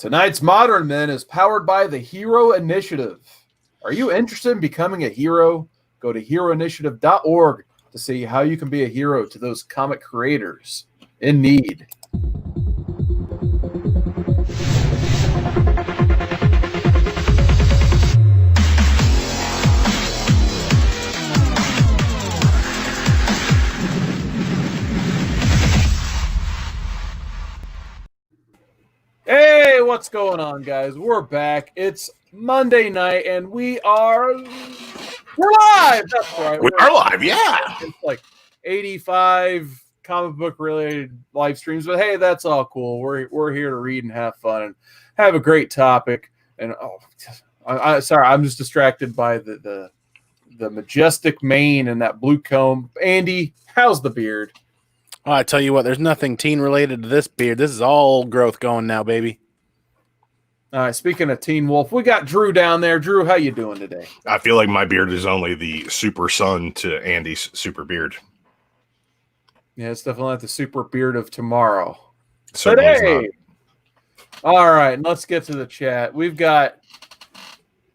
Tonight's Modern Men is powered by the Hero Initiative. Are you interested in becoming a hero? Go to heroinitiative.org to see how you can be a hero to those comic creators in need. Hey, what's going on, guys? We're back. It's Monday night, and we're live. That's right. We're live, yeah. It's like 85 comic book related live streams, but hey, that's all cool. We're here to read and have fun and have a great topic. And sorry, I'm just distracted by the majestic mane and that blue comb. Andy, how's the beard? Oh, I tell you what, there's nothing teen related to this beard. This is all growth going now, baby. All right, speaking of Teen Wolf, we got Drew down there. Drew, how you doing today? I feel like my beard is only the super son to Andy's super beard. Yeah, it's definitely not the super beard of tomorrow. Certainly Today. All right, let's get to the chat. We've got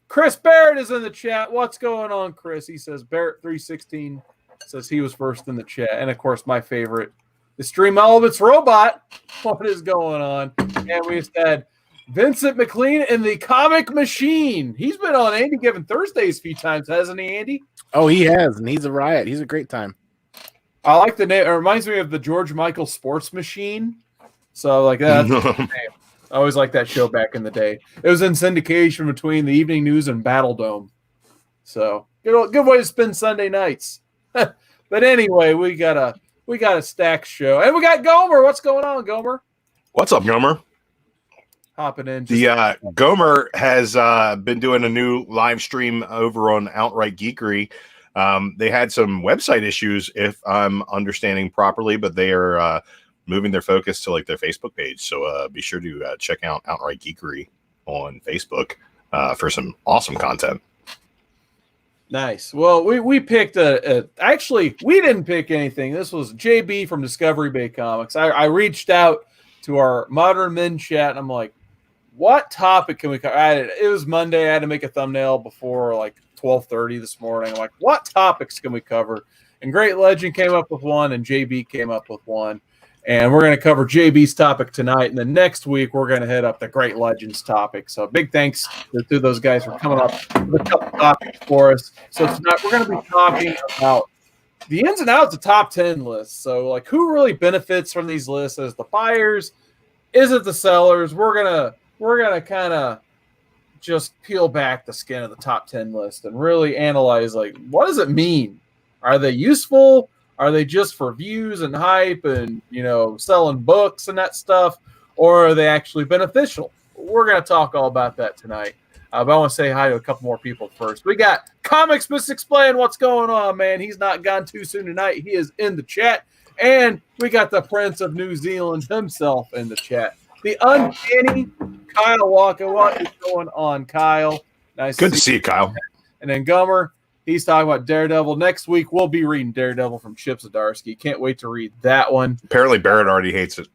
Chris Barrett is in the chat. What's going on, Chris? He says Barrett316 says he was first in the chat. And, of course, my favorite, the Stream Elements Robot. What is going on? And we just had Vincent McLean in the Comic Machine. He's been on Andy Given Thursdays a few times, hasn't he, Andy? Oh, he has, and he's a riot. He's a great time. I like the name. It reminds me of the George Michael Sports Machine. So, like that. I always liked that show back in the day. It was in syndication between the Evening News and Battle Dome. So, good way to spend Sunday nights. But anyway, we got a stacked show, and we got Gaumer. What's going on, Gaumer? What's up, Gaumer? Hopping in. The Gaumer has been doing a new live stream over on Outright Geekery. They had some website issues, if I'm understanding properly, but they are moving their focus to like their Facebook page. So be sure to check out Outright Geekery on Facebook for some awesome content. Nice. Well, we picked actually, we didn't pick anything. This was JB from Discovery Bay Comics. I reached out to our Modern Men chat, and I'm like, what topic can we cover? It was Monday. I had to make a thumbnail before like 12:30 this morning. I'm like, what topics can we cover? And Great Legend came up with one, and JB came up with one. And we're going to cover JB's topic tonight. And then next week, we're going to hit up the Great Legends topic. So big thanks to those guys for coming up with a couple topics for us. So tonight, we're going to be talking about the ins and outs of top 10 lists. So, like, who really benefits from these lists? Is the buyers? Is it the sellers? We're gonna kind of just peel back the skin of the top 10 list and really analyze, like, what does it mean? Are they useful? Are they just for views and hype and, selling books and that stuff? Or are they actually beneficial? We're going to talk all about that tonight. But I want to say hi to a couple more people first. We got Comics Explain. What's going on, man? He's not gone too soon tonight. He is in the chat. And we got the Prince of New Zealand himself in the chat. The uncanny Kyle Walker. What is going on, Kyle? Nice. Good to see you, Kyle. And then Gaumer. He's talking about Daredevil. Next week, we'll be reading Daredevil from Chip Zdarsky. Can't wait to read that one. Apparently, Barrett already hates it.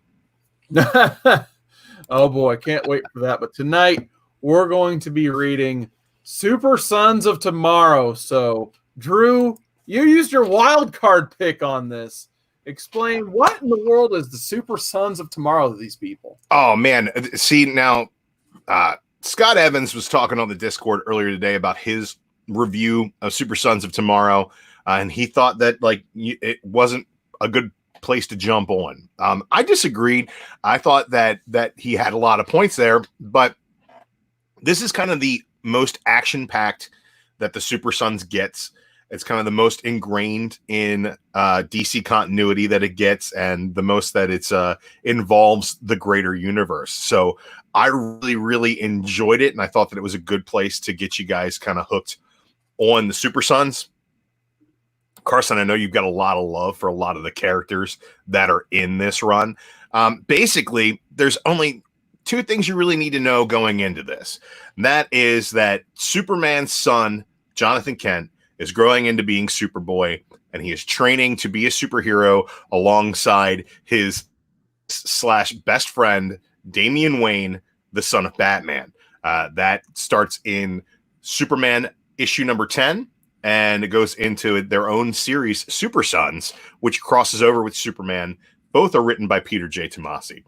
Oh, boy. Can't wait for that. But tonight, we're going to be reading Super Sons of Tomorrow. So, Drew, you used your wild card pick on this. Explain what in the world is the Super Sons of Tomorrow to these people? Oh, man. See, now, Scott Evans was talking on the Discord earlier today about his review of Super Sons of Tomorrow, and he thought that it wasn't a good place to jump on. I disagreed. I thought that he had a lot of points there, but this is kind of the most action-packed that the Super Sons gets. It's kind of the most ingrained in DC continuity that it gets, and the most that it's involves the greater universe. So I really, really enjoyed it, and I thought that it was a good place to get you guys kind of hooked on the Super Sons. Carson, I know you've got a lot of love for a lot of the characters that are in this run. Basically, there's only two things you really need to know going into this. And that is that Superman's son, Jonathan Kent, is growing into being Superboy, and he is training to be a superhero alongside his / best friend, Damian Wayne, the son of Batman. That starts in Superman issue number 10, and it goes into their own series, Super Sons, which crosses over with Superman. Both are written by Peter J. Tomasi.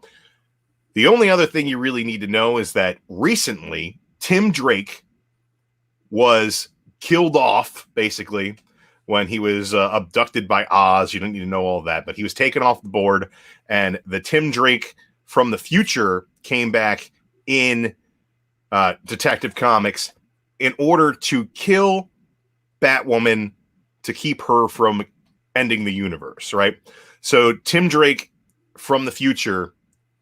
The only other thing you really need to know is that recently, Tim Drake was killed off, basically, when he was abducted by Oz. You don't need to know all of that, but he was taken off the board, and the Tim Drake from the future came back in Detective Comics in order to kill Batwoman to keep her from ending the universe, right? So Tim Drake from the future,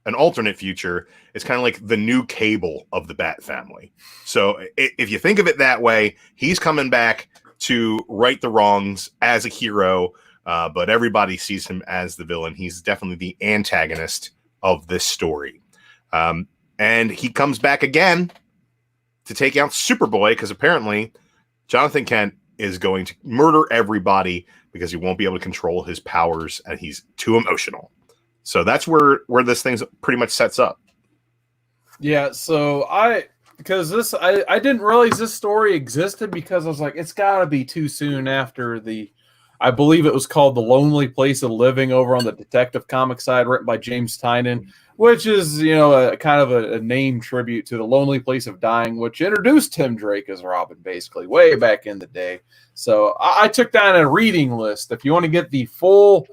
an alternate future, is kind of like the new Cable of the Bat family. So if you think of it that way, he's coming back to right the wrongs as a hero, but everybody sees him as the villain. He's definitely the antagonist of this story. And he comes back again to take out Superboy, because apparently Jonathan Kent is going to murder everybody because he won't be able to control his powers and he's too emotional. So that's where this thing pretty much sets up. Yeah, so I didn't realize this story existed, because I was like, it's got to be too soon after I believe it was called The Lonely Place of Living over on the Detective Comics side, written by James Tynion, which is, a kind of a name tribute to The Lonely Place of Dying, which introduced Tim Drake as Robin, basically, way back in the day. So I took down a reading list. If you want to get the full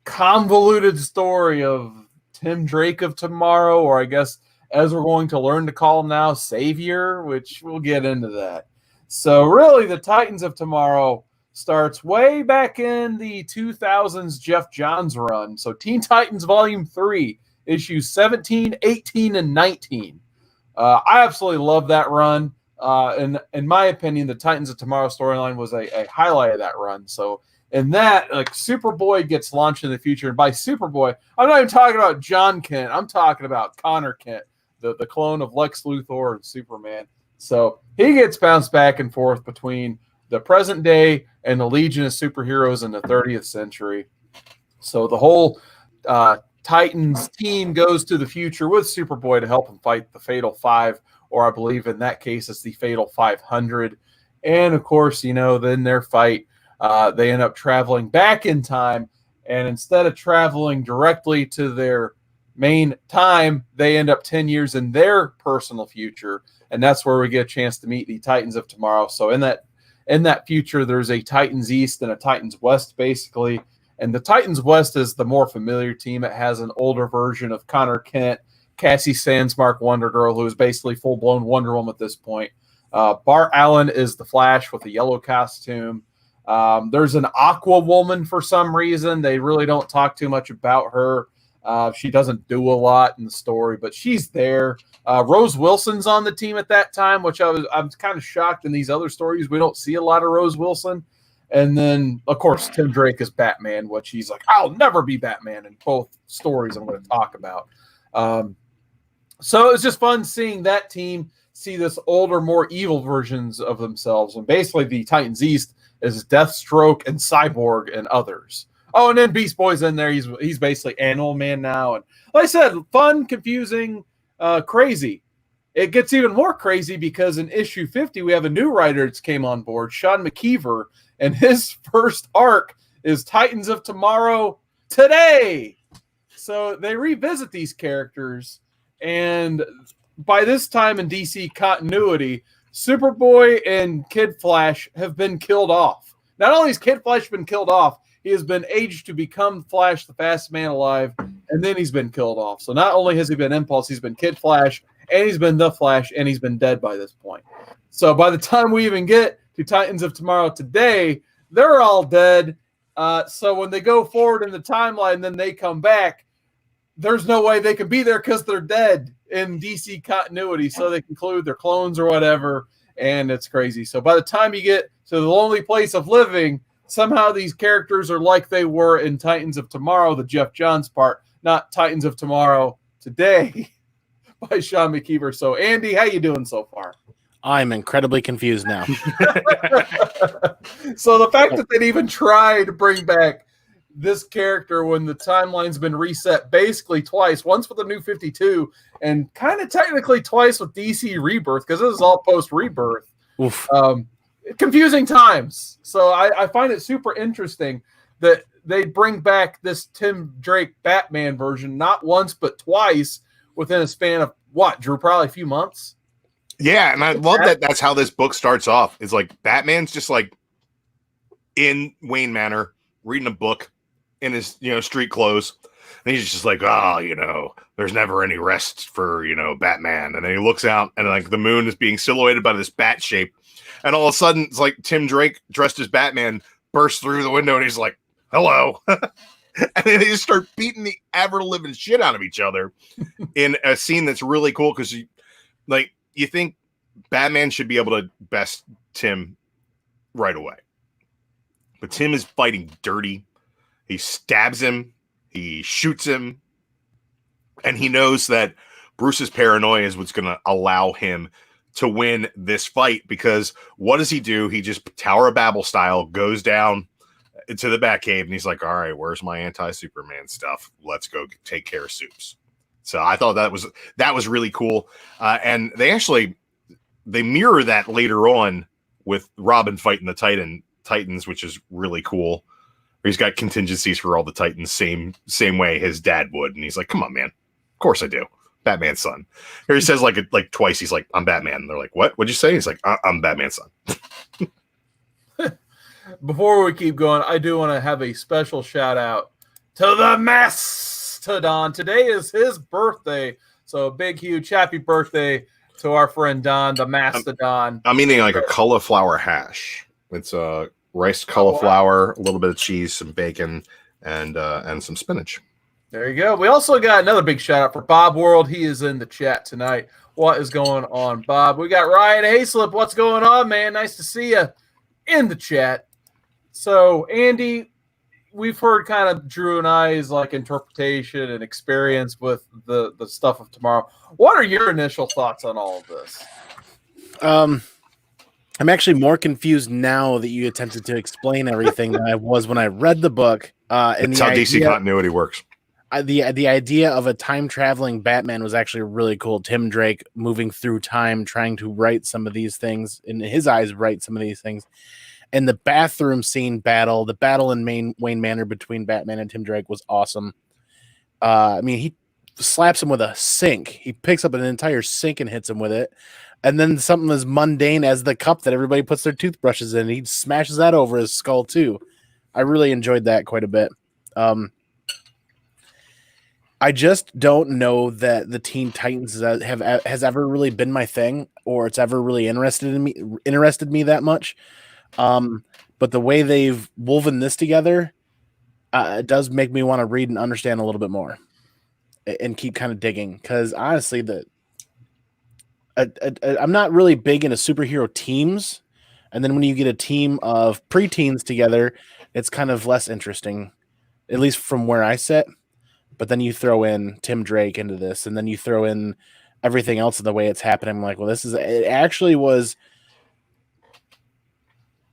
convoluted story of Tim Drake of tomorrow, or I guess as we're going to learn to call him now, Savior, which we'll get into that. So really, the Titans of Tomorrow starts way back in the 2000s Jeff Johns run. So Teen Titans Volume 3, issues 17, 18, and 19. I absolutely love that run. And in my opinion, the Titans of Tomorrow storyline was a highlight of that run. So in that, like, Superboy gets launched in the future. And by Superboy, I'm not even talking about John Kent. I'm talking about Connor Kent, the clone of Lex Luthor and Superman. So he gets bounced back and forth between the present day and the Legion of Superheroes in the 30th century. So the whole Titans team goes to the future with Superboy to help him fight the Fatal Five, or I believe in that case it's the Fatal 500. And of course, then their fight, they end up traveling back in time, and instead of traveling directly to their main time, they end up 10 years in their personal future, and that's where we get a chance to meet the Titans of Tomorrow. So in that future, there's a Titans East and a Titans West, basically. And the Titans West is the more familiar team. It has an older version of Connor Kent, Cassie Sandsmark Wonder Girl, who is basically full-blown Wonder Woman at this point. Bart Allen is the Flash with a yellow costume. There's an Aqua Woman for some reason. They really don't talk too much about her. She doesn't do a lot in the story, but she's there. Rose Wilson's on the team at that time, which I'm kind of shocked in these other stories. We don't see a lot of Rose Wilson. And then, of course, Tim Drake is Batman, which he's like, I'll never be Batman in both stories I'm going to talk about. So it was just fun seeing that team see this older, more evil versions of themselves. And basically the Titans East is Deathstroke and Cyborg and others. Oh, and then Beast Boy's in there. He's basically Animal Man now. And like I said, fun, confusing, crazy. It gets even more crazy because in issue 50, we have a new writer that's came on board, Sean McKeever, and his first arc is Titans of Tomorrow Today. So they revisit these characters, and by this time in DC continuity, Superboy and Kid Flash have been killed off. Not only has Kid Flash been killed off, he has been aged to become Flash, the fastest man alive, and then he's been killed off. So not only has he been Impulse, he's been Kid Flash, and he's been the Flash, and he's been dead by this point. So by the time we even get to Titans of Tomorrow Today, they're all dead. So when they go forward in the timeline, then they come back, there's no way they can be there because they're dead in DC continuity. So they conclude they're clones or whatever, and it's crazy. So by the time you get to the Lonely Place of Living, somehow these characters are like they were in Titans of Tomorrow, the Jeff Johns part, not Titans of Tomorrow Today by Sean McKeever. So, Andy, how you doing so far? I'm incredibly confused now. So the fact that they'd even try to bring back, this character when the timeline's been reset basically twice, once with the New 52 and kind of technically twice with DC Rebirth, because this is all post-Rebirth. Confusing times. So I find it super interesting that they bring back this Tim Drake Batman version not once but twice within a span of what, Drew, probably a few months? Yeah, and I love that that's how this book starts off. It's like Batman's just like in Wayne Manor reading a book in his, street clothes. And he's just like, there's never any rest for, Batman. And then he looks out and like the moon is being silhouetted by this bat shape. And all of a sudden it's like Tim Drake dressed as Batman bursts through the window and he's like, hello. And then they just start beating the ever living shit out of each other in a scene that's really cool. Cause you think Batman should be able to best Tim right away. But Tim is fighting dirty. He stabs him. He shoots him. And he knows that Bruce's paranoia is what's going to allow him to win this fight. Because what does he do? He just Tower of Babel style goes down to the Batcave. And he's like, all right, where's my anti-Superman stuff? Let's go take care of Supes. So I thought that was really cool. And they mirror that later on with Robin fighting the Titans, which is really cool. He's got contingencies for all the Titans, same way his dad would, and he's like, "Come on, man, of course I do." Batman's son. Here he says like twice. He's like, "I'm Batman." And they're like, "What? What'd you say?" He's like, "I'm Batman's son." Before we keep going, I do want to have a special shout out to the Mastodon. Today is his birthday, so a big, huge happy birthday to our friend Don, the Mastodon. I'm eating like a cauliflower hash. It's rice cauliflower, a little bit of cheese, some bacon, and some spinach. There you go. We also got another big shout out for Bob World. He is in the chat tonight. What is going on, Bob? We got Ryan Hayslip. What's going on, man? Nice to see you in the chat. So, Andy, we've heard kind of Drew and I's like interpretation and experience with the stuff of tomorrow. What are your initial thoughts on all of this? I'm actually more confused now that you attempted to explain everything than I was when I read the book. That's how DC continuity works. The idea of a time-traveling Batman was actually really cool. Tim Drake moving through time, trying to write some of these things, in his eyes, write some of these things. And the bathroom scene battle, the battle in Wayne Manor between Batman and Tim Drake was awesome. He slaps him with a sink. He picks up an entire sink and hits him with it. And then something as mundane as the cup that everybody puts their toothbrushes in, he smashes that over his skull too. I really enjoyed that quite a bit. I just don't know that the Teen Titans has ever really been my thing, or it's ever really interested me that much. But the way they've woven this together, it does make me want to read and understand a little bit more, and keep kind of digging. Because honestly, I'm not really big into superhero teams, and then when you get a team of preteens together, it's kind of less interesting, at least from where I sit. But then you throw in Tim Drake into this, and then you throw in everything else of the way it's happening. I'm like, well, it actually was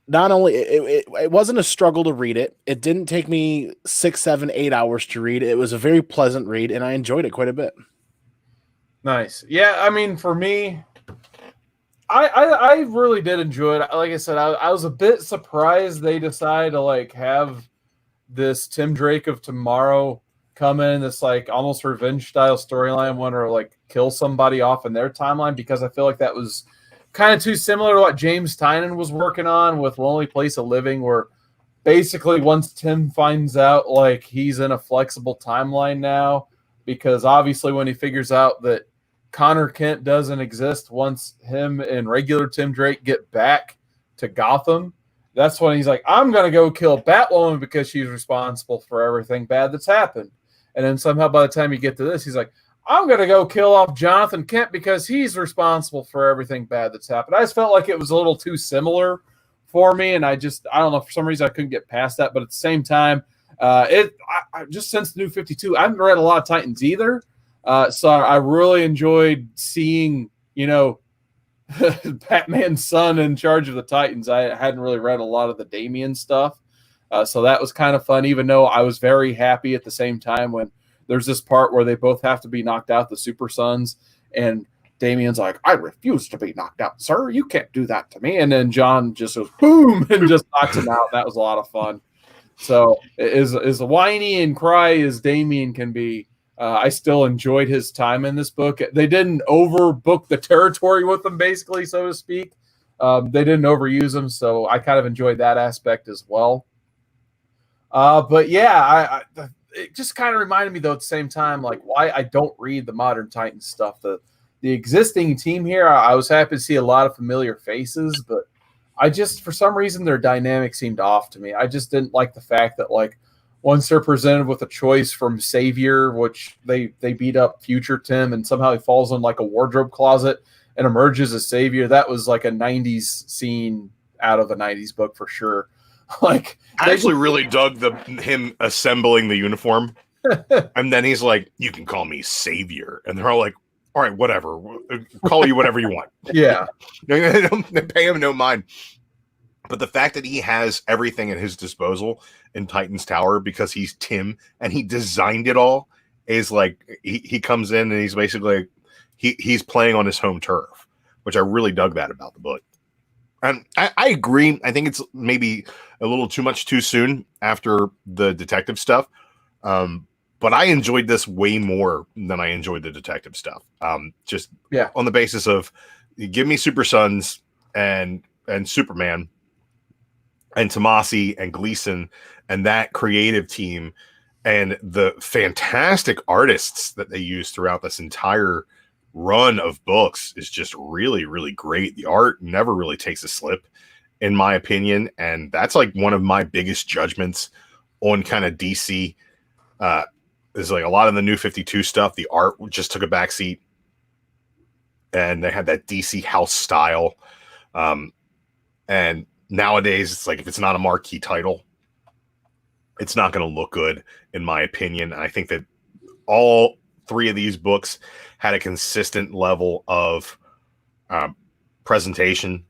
not only it wasn't a struggle to read it. It didn't take me 6, 7, 8 hours to read. It was a very pleasant read, and I enjoyed it quite a bit. Nice. Yeah, I mean, for me, I really did enjoy it. Like I said, I was a bit surprised they decided to have this Tim Drake of tomorrow come in this almost revenge style storyline, want to kill somebody off in their timeline, because I feel like that was kind of too similar to what James Tynion was working on with Lonely Place of Living, where basically once Tim finds out he's in a flexible timeline now, because obviously when he figures out that Connor Kent doesn't exist once him and regular Tim Drake get back to Gotham, that's when he's like, I'm going to go kill Batwoman because she's responsible for everything bad that's happened. And then somehow by the time you get to this, he's like, I'm going to go kill off Jonathan Kent because he's responsible for everything bad that's happened. I just felt like it was a little too similar for me, and I don't know, for some reason I couldn't get past that. But at the same time, I just since the New 52, I haven't read a lot of Titans either. So I really enjoyed seeing, Batman's son in charge of the Titans. I hadn't really read a lot of the Damian stuff. So that was kind of fun, even though I was very happy at the same time when there's this part where they both have to be knocked out, the Super Sons, and Damien's like, I refuse to be knocked out, sir. You can't do that to me. And then John just goes, boom, and just knocks him out. That was a lot of fun. So as whiny and cry as Damien can be, I still enjoyed his time in this book. They didn't overbook the territory with him, basically, so to speak. They didn't overuse him, so I kind of enjoyed that aspect as well. But yeah, it just kind of reminded me, though, at the same time, like why I don't read the Modern Titans stuff. The existing team here, I was happy to see a lot of familiar faces, but I just, for some reason, their dynamic seemed off to me. I just didn't like the fact that, like, once they're presented with a choice from Savior, which they beat up Future Tim, and somehow he falls in like a wardrobe closet and emerges as Savior. That was like a 90s scene out of a 90s book for sure. Like, I actually really dug him assembling the uniform. And then he's like, you can call me Savior. And they're all like, all right, whatever. Call you whatever you want. Yeah. They pay him no mind. But the fact that he has everything at his disposal in Titan's Tower because he's Tim and he designed it all is like he comes in and he's basically he's playing on his home turf, which I really dug that about the book. And I agree. I think it's maybe a little too much too soon after the detective stuff. But I enjoyed this way more than I enjoyed the detective stuff. Just on the basis of give me Super Sons and Superman and Tomasi and Gleason and that creative team and the fantastic artists that they use throughout this entire run of books is just really, really great. The art never really takes a slip, in my opinion. And that's like one of my biggest judgments on kind of DC. Is like a lot of the New 52 stuff, the art just took a backseat, and they had that DC house style. And nowadays, it's like if it's not a marquee title, it's not going to look good, in my opinion. And I think that all three of these books had a consistent level of presentation.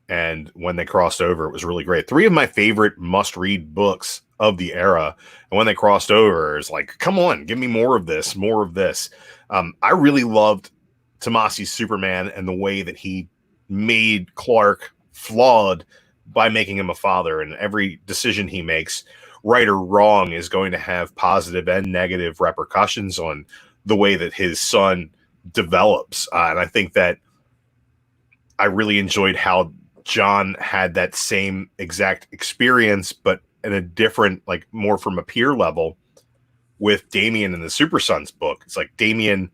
And when they crossed over, it was really great. Three of my favorite must-read books of the era. And when they crossed over, it's like, come on, give me more of this, more of this. I really loved Tomasi's Superman and the way that he made Clark flawed by making him a father. And every decision he makes, right or wrong, is going to have positive and negative repercussions on the way that his son develops. And I think that I really enjoyed how John had that same exact experience, but in a different, like more from a peer level with Damien in the Super Sons book. It's like Damien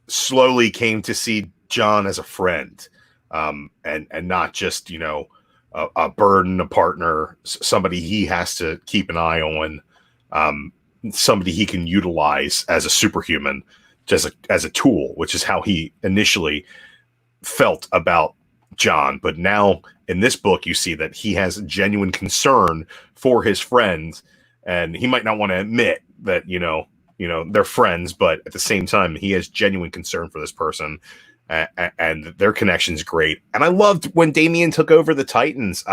slowly came to see John as a friend, and not just, you know, a burden, a partner, somebody he has to keep an eye on, somebody he can utilize as a superhuman, just as a tool, which is how he initially felt about John. But now in this book, you see that he has genuine concern for his friends, and he might not want to admit that, you know, they're friends, but at the same time, he has genuine concern for this person, and their connection's great. And I loved when Damien took over the Titans.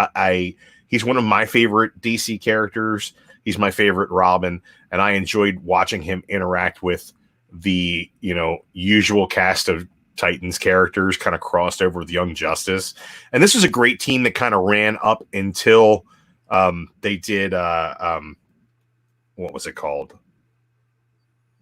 He's one of my favorite DC characters. He's my favorite Robin, and I enjoyed watching him interact with the, you know, usual cast of Titans characters kind of crossed over with Young Justice. And this was a great team that kind of ran up until they did what was it called?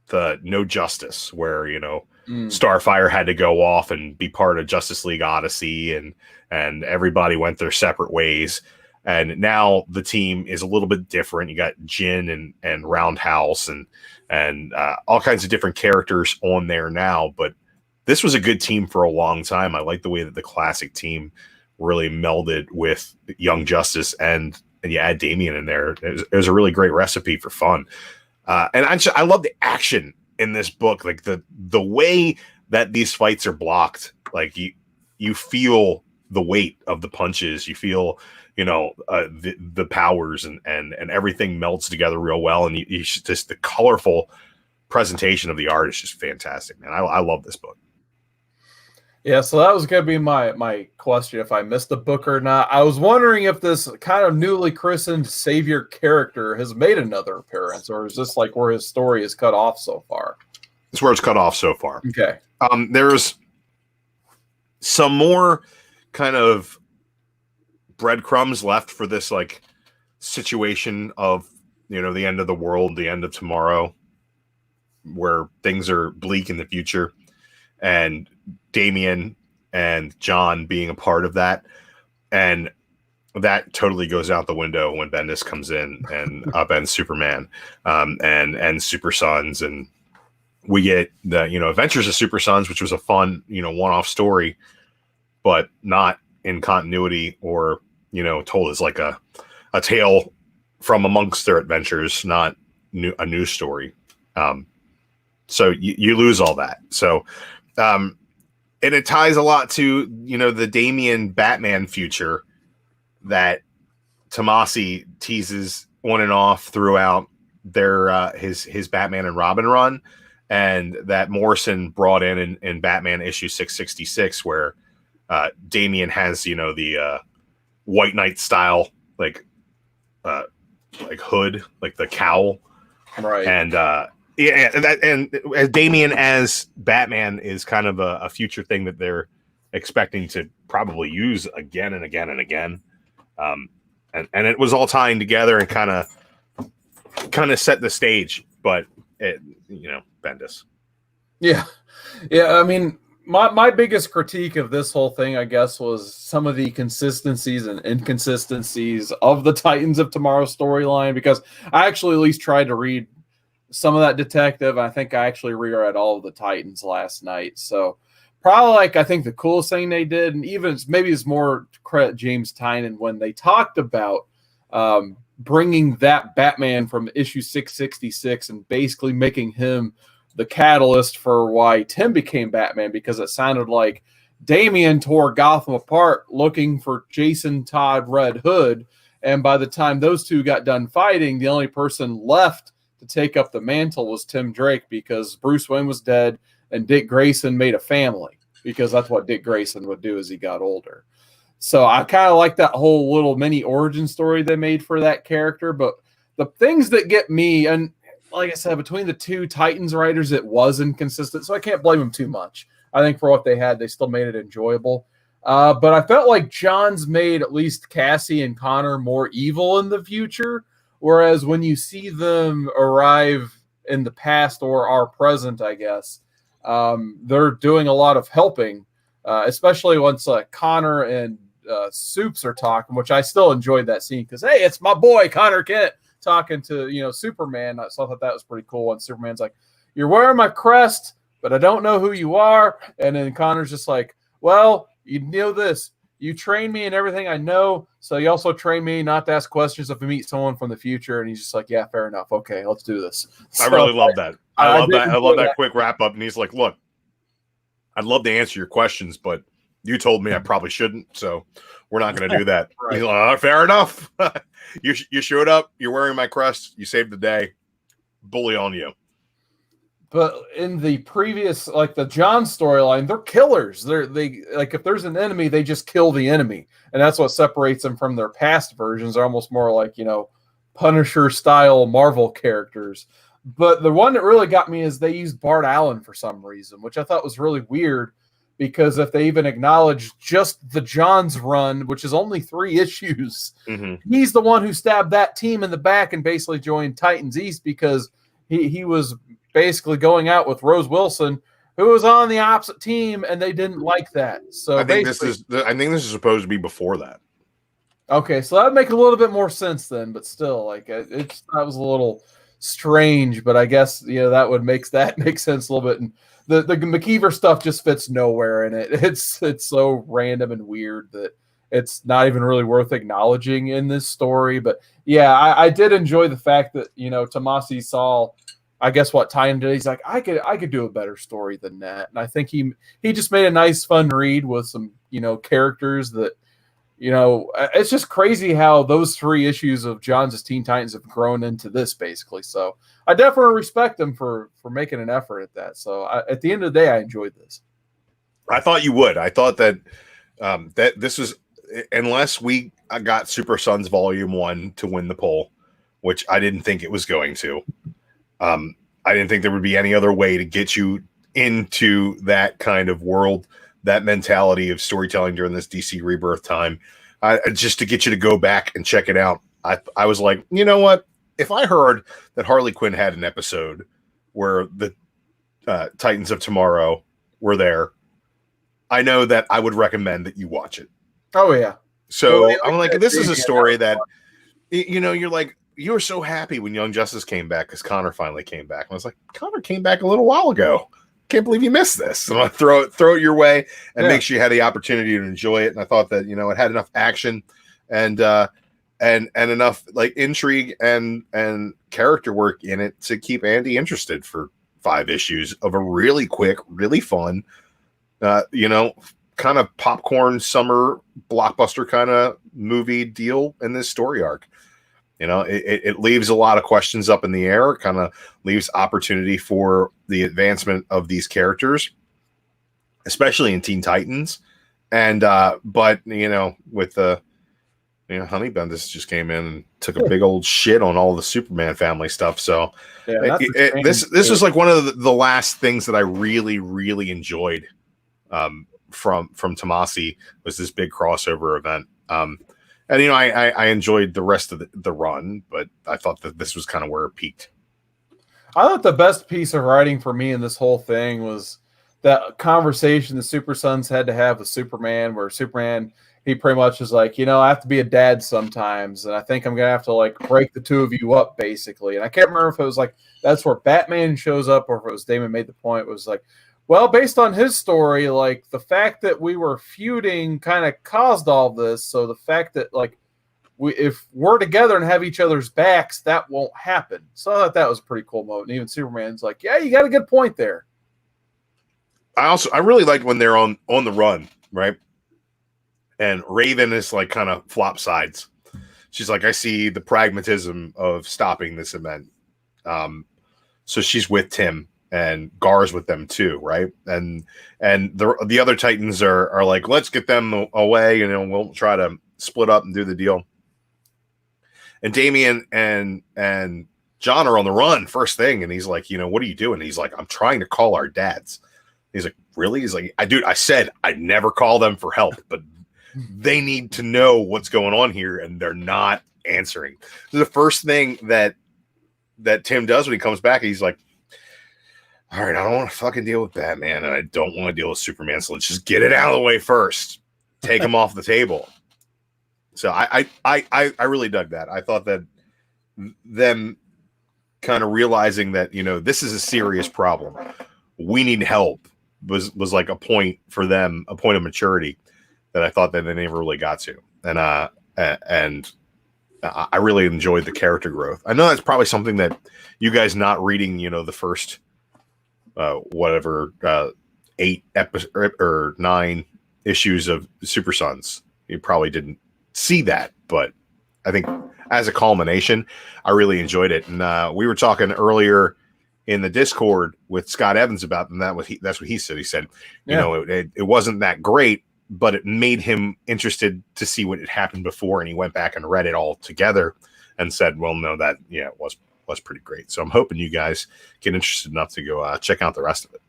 The No Justice, where, you know, Starfire had to go off and be part of Justice League Odyssey, and everybody went their separate ways. And now the team is a little bit different. You got Jin and Roundhouse and all kinds of different characters on there now, but this was a good team for a long time. I like the way that the classic team really melded with Young Justice, and you add Damien in there. It was a really great recipe for fun. And I love the action in this book, like the way that these fights are blocked. Like you feel the weight of the punches. You feel, you know, the powers and everything melts together real well. And you just, the colorful presentation of the art is just fantastic, man. I love this book. Yeah, so that was going to be my question if I missed the book or not. I was wondering if this kind of newly christened savior character has made another appearance, or is this like where his story is cut off so far? It's where it's cut off so far. Okay. There's some more kind of breadcrumbs left for this like situation of, you know, the end of the world, the end of tomorrow, where things are bleak in the future, and Damian and John being a part of that. And that totally goes out the window when Bendis comes in and upends Superman, and Super Sons, and we get the, you know, Adventures of Super Sons, which was a fun, you know, one-off story, but not in continuity, or, you know, told as like a tale from amongst their adventures, not a new story. So you lose all that. So, and it ties a lot to, you know, the Damian Batman future that Tomasi teases on and off throughout their his Batman and Robin run, and that Morrison brought in Batman issue 666, where Damian has, you know, the White Knight style like hood, like the cowl, Right. and yeah, and Damian as Batman is kind of a future thing that they're expecting to probably use again and again and again. And it was all tying together and kind of set the stage, but it, you know, Bendis. Yeah. I mean, my biggest critique of this whole thing, I guess, was some of the consistencies and inconsistencies of the Titans of Tomorrow storyline, because I actually at least tried to read some of that detective. I think I actually reread all of the Titans last night. So probably, like, I think the coolest thing they did, and even maybe it's more credit James Tynion, when they talked about bringing that Batman from issue 666 and basically making him the catalyst for why Tim became Batman, because it sounded like Damian tore Gotham apart looking for Jason Todd Red Hood, and by the time those two got done fighting, the only person left to take up the mantle was Tim Drake, because Bruce Wayne was dead and Dick Grayson made a family, because that's what Dick Grayson would do as he got older. So I kind of like that whole little mini origin story they made for that character. But the things that get me, and like I said, between the two Titans writers, it was inconsistent, so I can't blame them too much. I think for what they had, they still made it enjoyable. But I felt like John's made at least Cassie and Connor more evil in the future, whereas when you see them arrive in the past or are present, I guess, they're doing a lot of helping, especially once Connor and Soups are talking, which I still enjoyed that scene because, hey, it's my boy Connor Kent talking to, you know, Superman. So I thought that was pretty cool. And Superman's like, "You're wearing my crest, but I don't know who you are." And then Connor's just like, "Well, you know this. You train me in everything I know, so you also train me not to ask questions if we meet someone from the future." And he's just like, "Yeah, fair enough. Okay, let's do this." I really love that. I love that. I love that quick wrap up. And he's like, "Look, I'd love to answer your questions, but you told me I probably shouldn't, so we're not going to do that." Right. He's like, "Fair enough. You showed up. You're wearing my crest. You saved the day. Bully on you." But in the previous, like the John storyline, they're killers. They like, if there's an enemy, they just kill the enemy, and that's what separates them from their past versions. They're almost more like, you know, Punisher style Marvel characters. But the one that really got me is they used Bart Allen for some reason, which I thought was really weird, because if they even acknowledge just the John's run, which is only 3 issues, he's the one who stabbed that team in the back and basically joined Titans East, because he was basically going out with Rose Wilson, who was on the opposite team, and they didn't like that. So I think this is supposed to be before that. Okay, so that would make a little bit more sense then, but still, like, that was a little strange. But I guess, you know, that would make sense a little bit. And the McKeever stuff just fits nowhere in it. It's so random and weird that it's not even really worth acknowledging in this story. But yeah, I did enjoy the fact that, you know, Tomasi saw, I guess, what Tynion did. He's like, I could do a better story than that. And I think he just made a nice, fun read with some, you know, characters that, you know, it's just crazy how those 3 issues of John's Teen Titans have grown into this, basically. So I definitely respect them for making an effort at that. So at the end of the day, I enjoyed this. I thought you would. I thought that that this was, unless we got Super Sons Volume 1 to win the poll, which I didn't think it was going to. I didn't think there would be any other way to get you into that kind of world, that mentality of storytelling during this DC Rebirth time, just to get you to go back and check it out. I was like, you know what? If I heard that Harley Quinn had an episode where the Titans of Tomorrow were there, I know that I would recommend that you watch it. Oh yeah. So I'm like, this is a story that, you know, you're like, you were so happy when Young Justice came back because Connor finally came back. And I was like, Connor came back a little while ago. Can't believe you missed this. And I throw it your way and make sure you had the opportunity to enjoy it. And I thought that, you know, it had enough action and enough like intrigue and character work in it to keep Andy interested for 5 issues of a really quick, really fun, you know, kind of popcorn summer blockbuster kind of movie deal in this story arc. You know, it leaves a lot of questions up in the air. It kind of leaves opportunity for the advancement of these characters, especially in Teen Titans. And but you know, with the Honey Bendis just came in and took a big old shit on all the Superman family stuff. So this was like one of the last things that I really, really enjoyed from Tomasi was this big crossover event. And, you know, I enjoyed the rest of the run, but I thought that this was kind of where it peaked. I thought the best piece of writing for me in this whole thing was that conversation the Super Sons had to have with Superman, where Superman, he pretty much is like, you know, I have to be a dad sometimes, and I think I'm going to have to, like, break the two of you up, basically. And I can't remember if it was, like, that's where Batman shows up or if it was Damon made the point. It was like, well, based on his story, like, the fact that we were feuding kind of caused all this. So the fact that, like, if we're together and have each other's backs, that won't happen. So I thought that was a pretty cool moment. And even Superman's like, yeah, you got a good point there. I really liked when they're on the run, right? And Raven is like kind of flop sides. She's like, I see the pragmatism of stopping this event. So she's with Tim. And Gar's with them too, right? And the other Titans are like, let's get them away, and we'll try to split up and do the deal. And Damian and John are on the run first thing, and he's like, you know, what are you doing? And he's like, I'm trying to call our dads. He's like, really? He's like, I said I'd never call them for help, but they need to know what's going on here, and they're not answering. The first thing that Tim does when he comes back, he's like, all right, I don't want to fucking deal with Batman, and I don't want to deal with Superman, so let's just get it out of the way first. Take him off the table. So I really dug that. I thought that them kind of realizing that, you know, this is a serious problem. We need help was like a point for them, a point of maturity that I thought that they never really got to. And I really enjoyed the character growth. I know that's probably something that you guys not reading, you know, the first 8 episodes or 9 issues of Super Sons, you probably didn't see that, but I think as a culmination, I really enjoyed it. And we were talking earlier in the Discord with Scott Evans about, and that's what he said. He said, you know, it wasn't that great, but it made him interested to see what had happened before, and he went back and read it all together and said, well, no, that it was pretty great. So I'm hoping you guys get interested enough to go check out the rest of it.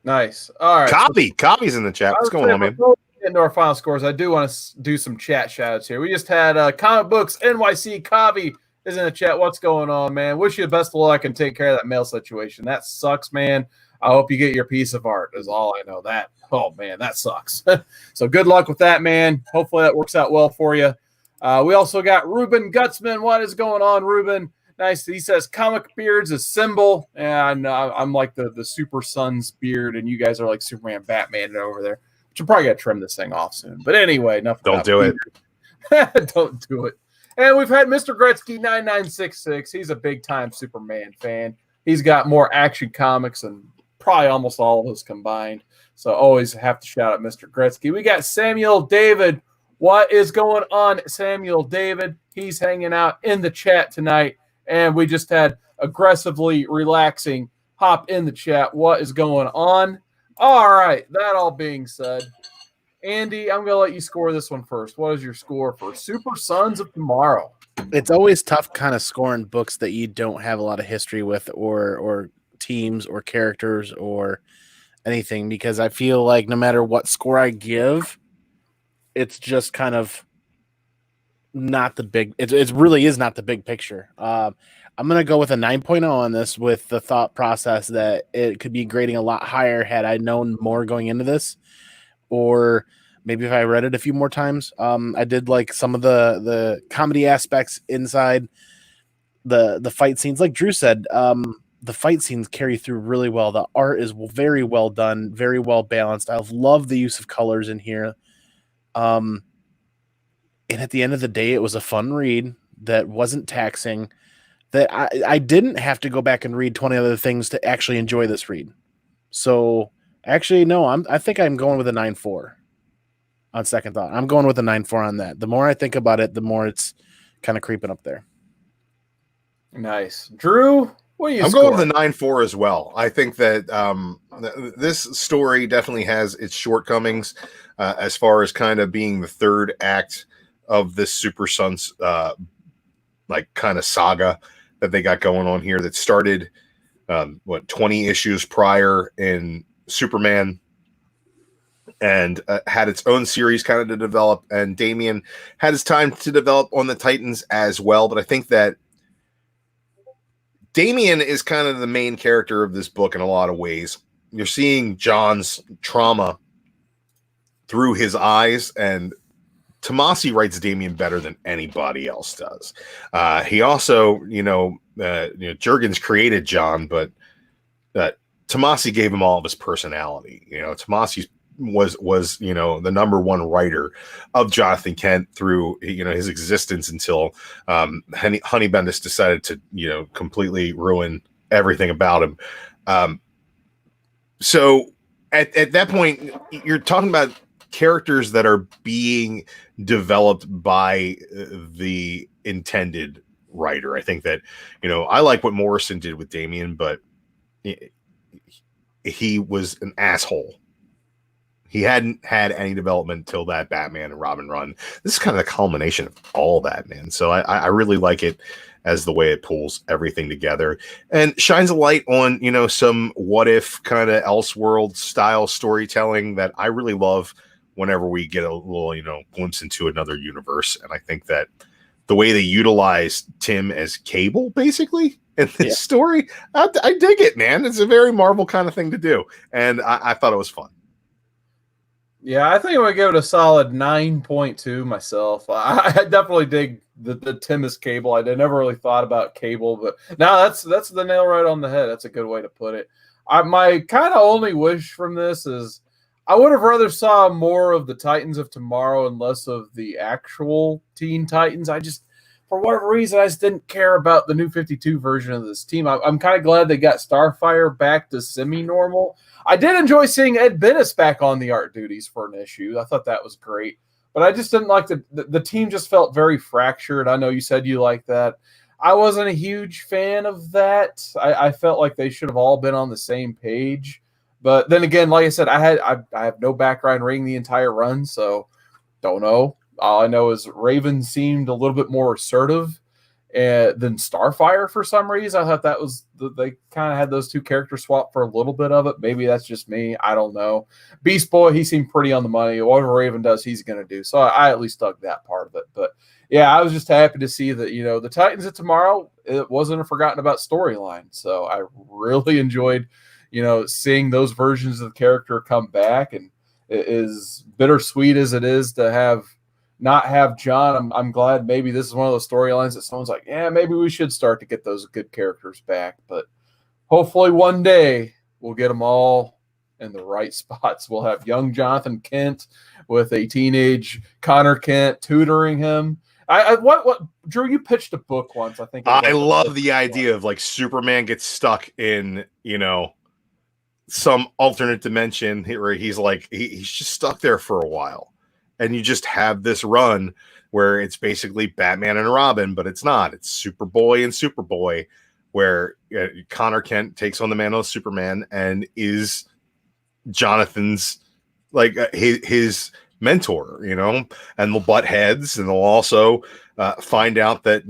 Nice. All right. Copy's in the chat. What's going on, man? Into our final scores, I do want to do some chat shout-outs here. We just had Comic Books NYC. Kavi is in the chat. What's going on, man? Wish you the best of luck and take care of that mail situation. That sucks, man. I hope you get your piece of art is all I know. That, oh, man, that sucks. So good luck with that, man. Hopefully that works out well for you. We also got Ruben Guzman. What is going on, Ruben? Nice. He says comic beards a symbol. And I'm like the Super Sons beard, and you guys are like Superman, Batman over there. But you're probably going to trim this thing off soon. But anyway, enough. Don't do it. Don't do it. And we've had Mr. Gretzky 9966. He's a big-time Superman fan. He's got more Action Comics than probably almost all of us combined. So always have to shout out Mr. Gretzky. We got Samuel David. What is going on, Samuel David? He's hanging out in the chat tonight. And we just had Aggressively Relaxing hop in the chat. What is going on? All right. That all being said, Andy, I'm going to let you score this one first. What is your score for Super Sons of Tomorrow? It's always tough kind of scoring books that you don't have a lot of history with or teams or characters or anything, because I feel like no matter what score I give, it's just kind of not the big, it really is not the big picture. I'm going to go with a 9.0 on this, with the thought process that it could be grading a lot higher had I known more going into this, or maybe if I read it a few more times. I did like some of the comedy aspects inside the fight scenes. Like Drew said, the fight scenes carry through really well. The art is very well done, very well balanced. I love the use of colors in here. And at the end of the day, it was a fun read that wasn't taxing, that I didn't have to go back and read 20 other things to actually enjoy this read. So actually, no, I think I'm going with a 9.4 on second thought. I'm going with a 9.4 on that. The more I think about it, the more it's kind of creeping up there. Nice. Drew, what are you I'm scoring? going with a 9.4 as well. I think that this story definitely has its shortcomings as far as kind of being the third act of this Super Sons like kind of saga that they got going on here, that started 20 issues prior in Superman, and had its own series kind of to develop, and Damian had his time to develop on the Titans as well. But I think that Damian is kind of the main character of this book in a lot of ways. You're seeing John's trauma through his eyes, and Tomasi writes Damian better than anybody else does. He also, Jurgens created John, but Tomasi gave him all of his personality. Tomasi was the number one writer of Jonathan Kent through his existence until Honey Bendis decided to completely ruin everything about him. So at that point, you're talking about characters that are being developed by the intended writer. I think that I like what Morrison did with Damian, but he was an asshole. He hadn't had any development till that Batman and Robin run. This is kind of the culmination of all that, man. So I really like it as the way it pulls everything together and shines a light on, some what if kind of Elseworld style storytelling that I really love whenever we get a little, glimpse into another universe. And I think that the way they utilize Tim as Cable, basically, in this story, I dig it, man. It's a very Marvel kind of thing to do. And I thought it was fun. Yeah, I think I'm going to give it a solid 9.2 myself. I definitely dig the Tim as Cable. I never really thought about Cable, but now that's the nail right on the head. That's a good way to put it. My kind of only wish from this is I would have rather saw more of the Titans of Tomorrow and less of the actual Teen Titans. For whatever reason, I just didn't care about the New 52 version of this team. I'm kind of glad they got Starfire back to semi-normal. I did enjoy seeing Ed Bennis back on the art duties for an issue. I thought that was great. But I just didn't like the team just felt very fractured. I know you said you like that. I wasn't a huge fan of that. I felt like they should have all been on the same page. But then again, like I said, I have no background reading the entire run, so don't know. All I know is Raven seemed a little bit more assertive than Starfire for some reason. I thought that was they kind of had those two characters swap for a little bit of it. Maybe that's just me. I don't know. Beast Boy, he seemed pretty on the money. Whatever Raven does, he's going to do. So I at least dug that part of it. But yeah, I was just happy to see that, the Titans of Tomorrow, it wasn't a forgotten about storyline. So I really enjoyed, seeing those versions of the character come back. And it is bittersweet as it is to not have John. I'm glad maybe this is one of those storylines that someone's like, yeah, maybe we should start to get those good characters back. But hopefully one day we'll get them all in the right spots. We'll have young Jonathan Kent with a teenage Connor Kent tutoring him. What Drew, you pitched a book once, I think. I love the idea of like Superman gets stuck in, some alternate dimension where he's like, he's just stuck there for a while. And you just have this run where it's basically Batman and Robin, but it's not. It's Superboy and Superboy, where Connor Kent takes on the mantle of Superman and is Jonathan's his mentor, and they'll butt heads, and they'll also find out that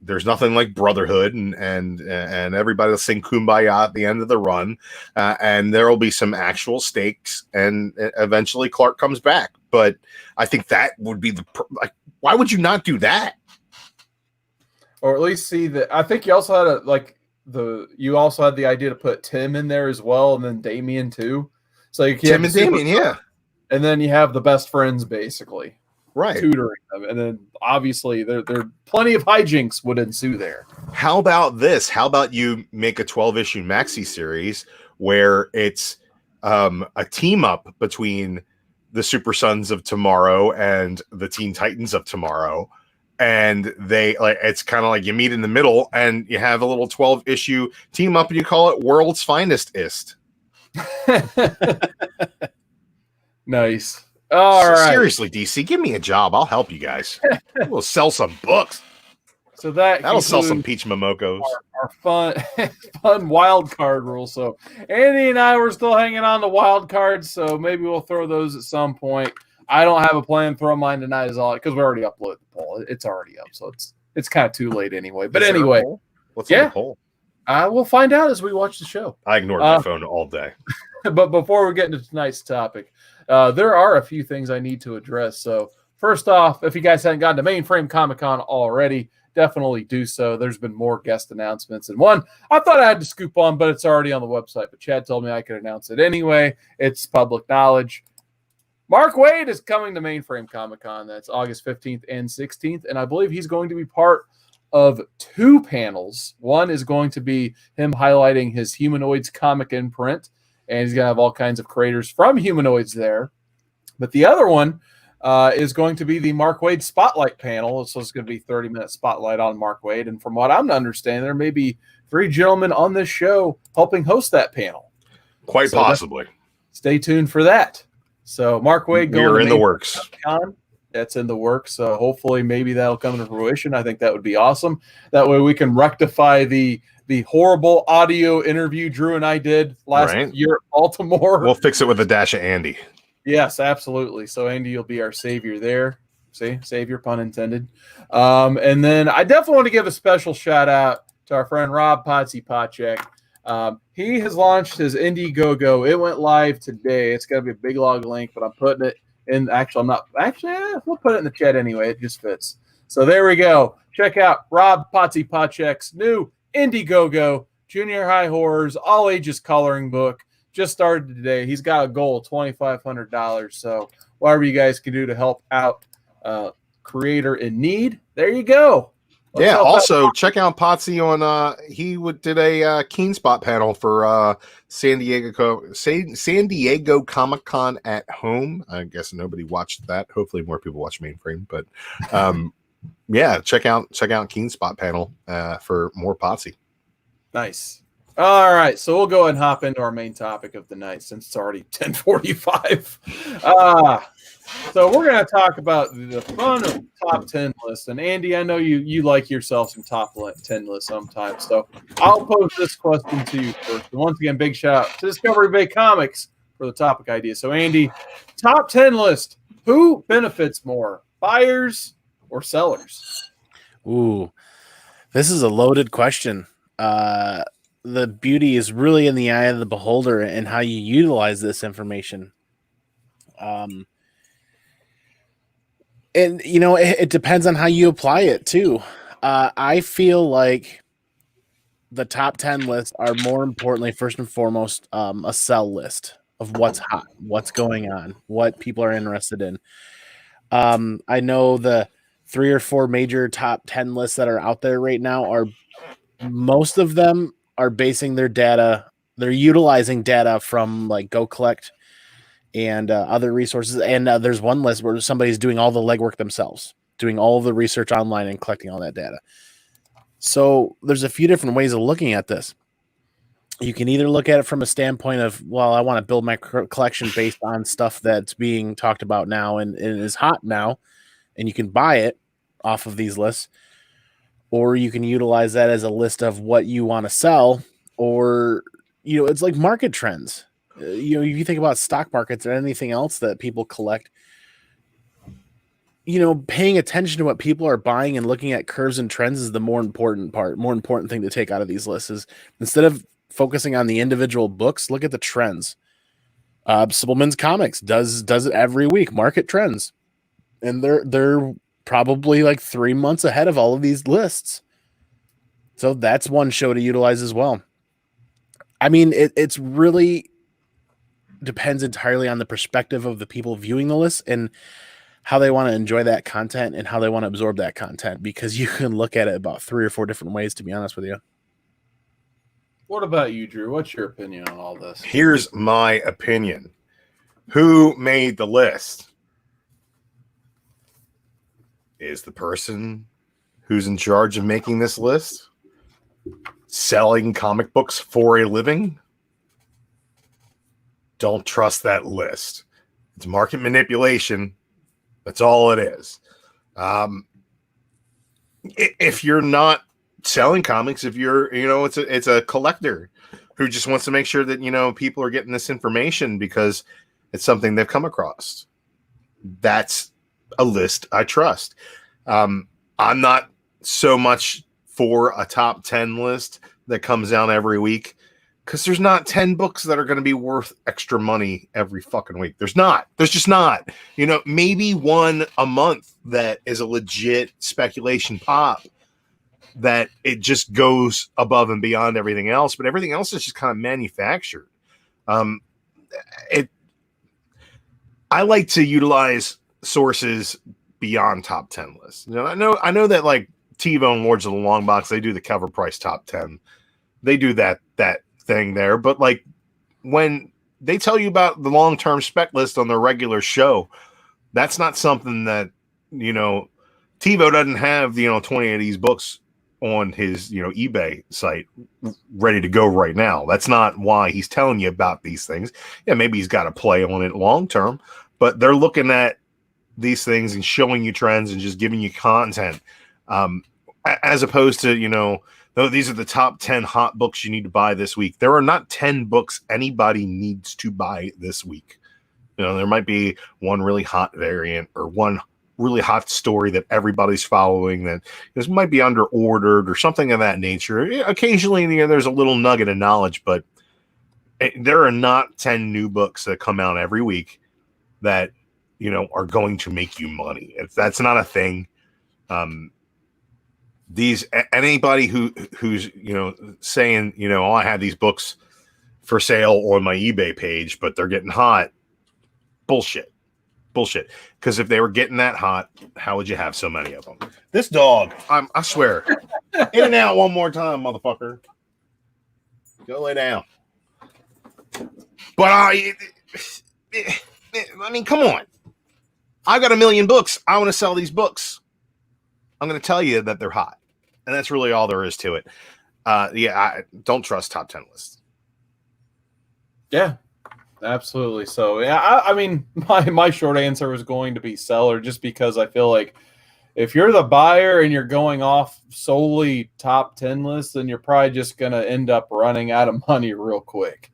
there's nothing like brotherhood, and everybody will sing kumbaya at the end of the run, and there will be some actual stakes, and eventually Clark comes back. But I think that would be why would you not do that? Or at least see that. I think you also had you also had the idea to put Tim in there as well, and then Damien too. So you can Tim and Damien, yeah. And then you have the best friends basically, right, tutoring them, and then obviously there plenty of hijinks would ensue there. How about this? How about you make a 12-issue maxi series where it's a team up between the Super Sons of Tomorrow and the Teen Titans of Tomorrow, and it's kind of like you meet in the middle, and you have a little 12-issue team up, and you call it World's Finest Ist. Nice. All right. Seriously, DC, give me a job. I'll help you guys. We'll sell some books. So that'll sell some peach momokos. Our fun wild card rule. So Andy and I were still hanging on the wild cards, so maybe we'll throw those at some point. I don't have a plan to throw mine tonight, because we already uploaded the poll. It's already up, so it's kind of too late anyway. But anyway, what's on the poll? We'll find out as we watch the show. I ignored my phone all day. But before we get into tonight's topic, there are a few things I need to address. So first off, if you guys haven't gotten to Mainframe Comic-Con already, definitely do so. There's been more guest announcements. And one I thought I had to scoop on, but it's already on the website. But Chad told me I could announce it anyway. It's public knowledge. Mark Waid is coming to Mainframe Comic-Con. That's August 15th and 16th. And I believe he's going to be part of 2 panels. One is going to be him highlighting his Humanoids comic imprint, and he's going to have all kinds of creators from Humanoids there. But the other one is going to be the Mark Waid Spotlight panel. So it's going to be 30-minute spotlight on Mark Waid. And from what I'm understanding, there may be 3 gentlemen on this show helping host that panel. Quite possibly. Stay tuned for that. So Mark Waid going We're in the works. That's in the works. So hopefully maybe that'll come to fruition. I think that would be awesome. That way we can rectify the horrible audio interview Drew and I did last year at Baltimore. We'll fix it with a dash of Andy. Yes, absolutely. So Andy, you'll be our savior there. See, savior, pun intended. And then I definitely want to give a special shout out to our friend Rob Potsy Potchek. He has launched his Indiegogo. It went live today. It's got to be a big log link, but I'm putting it in. We'll put it in the chat anyway. It just fits. So there we go. Check out Rob Potsy Potchek's new Indiegogo Junior High Horrors All Ages Coloring Book. Just started today. He's got a goal of $2,500. So whatever you guys can do to help out creator in need, there you go. Also check out Potsy on he did a Keen Spot panel for San Diego Comic-Con at home. I guess nobody watched that. Hopefully more people watch Mainframe, but check out Keen Spot panel for more Potsy. Nice. All right, so we'll go ahead and hop into our main topic of the night since it's already 10:45. So we're going to talk about the fun of top 10 lists. And Andy, I know you like yourself some top 10 lists sometimes. So I'll pose this question to you first. And once again, big shout out to Discovery Bay Comics for the topic idea. So Andy, top 10 list. Who benefits more, buyers or sellers? Ooh, this is a loaded question. The beauty is really in the eye of the beholder and how you utilize this information. And, it depends on how you apply it, too. I feel like the top 10 lists are more importantly, first and foremost, a sell list of what's hot, what's going on, what people are interested in. I know the 3 or 4 major top 10 lists that are out there right now most of them are basing their data. They're utilizing data from like Go Collect and other resources. And there's one list where somebody's doing all the legwork themselves, doing all of the research online and collecting all that data. So there's a few different ways of looking at this. You can either look at it from a standpoint of, well, I want to build my collection based on stuff that's being talked about now and is hot now, and you can buy it off of these lists. Or you can utilize that as a list of what you want to sell, or, it's like market trends. You know, if you think about stock markets or anything else that people collect, you know, paying attention to what people are buying and looking at curves and trends is the more important thing to take out of these lists. Is instead of focusing on the individual books, look at the trends. Supplements Comics does it every week, market trends, and they're probably like 3 months ahead of all of these lists. So that's one show to utilize as well. I mean, it's really depends entirely on the perspective of the people viewing the list and how they want to enjoy that content and how they want to absorb that content, because you can look at it about 3 or 4 different ways, to be honest with you. What about you, Drew? What's your opinion on all this? Here's my opinion. Who made the list? Is the person who's in charge of making this list selling comic books for a living? Don't trust that list. It's market manipulation. That's all it is. If you're not selling comics, if you're, you know, it's a collector who just wants to make sure that, you know, people are getting this information because it's something they've come across. That's a list I trust. I'm not so much for a top 10 list that comes down every week, because there's not 10 books that are going to be worth extra money every fucking week. There's just not. You know, maybe one a month that is a legit speculation pop that it just goes above and beyond everything else, but everything else is just kind of manufactured. I like to utilize sources beyond top 10 lists. You know, I know that like TiVo and Lords of the Long Box, they do the cover price top 10. They do that thing there, but like when they tell you about the long-term spec list on their regular show, that's not something that, you know, TiVo doesn't have, you know, 20 of these books on his, you know, eBay site ready to go right now. That's not why he's telling you about these things. Yeah, maybe he's got a play on it long term, but they're looking at these things and showing you trends and just giving you content, as opposed to, you know, no, these are the top 10 hot books you need to buy this week. There are not 10 books anybody needs to buy this week. You know, there might be one really hot variant or one really hot story that everybody's following that this might be under ordered or something of that nature. Occasionally, you know, there's a little nugget of knowledge, but there are not 10 new books that come out every week that, you know, are going to make you money. That's not a thing. Anybody who's, you know, saying, you know, oh, I have these books for sale on my eBay page, but they're getting hot. Bullshit. Because if they were getting that hot, how would you have so many of them? This dog, I swear, in and out one more time, motherfucker. Go lay down. But I mean, come on. I got 1 million books. I want to sell these books. I'm going to tell you that they're hot. And that's really all there is to it. I don't trust top 10 lists. Yeah, absolutely. So, yeah, I mean, my short answer was going to be seller, just because I feel like if you're the buyer and you're going off solely top 10 lists, then you're probably just going to end up running out of money real quick.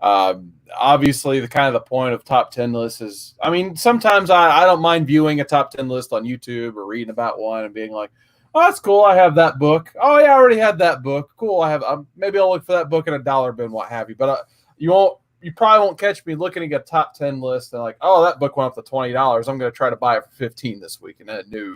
Obviously, the point of top 10 lists is, I mean, sometimes I don't mind viewing a top 10 list on YouTube or reading about one and being like, oh, that's cool, I have that book. Oh yeah, I already had that book. Cool, I have. Maybe I'll look for that book in a dollar bin, what have you. But you probably won't catch me looking at a top 10 list and like, oh, that book went up to $20. I'm going to try to buy it for $15 this week, and then no,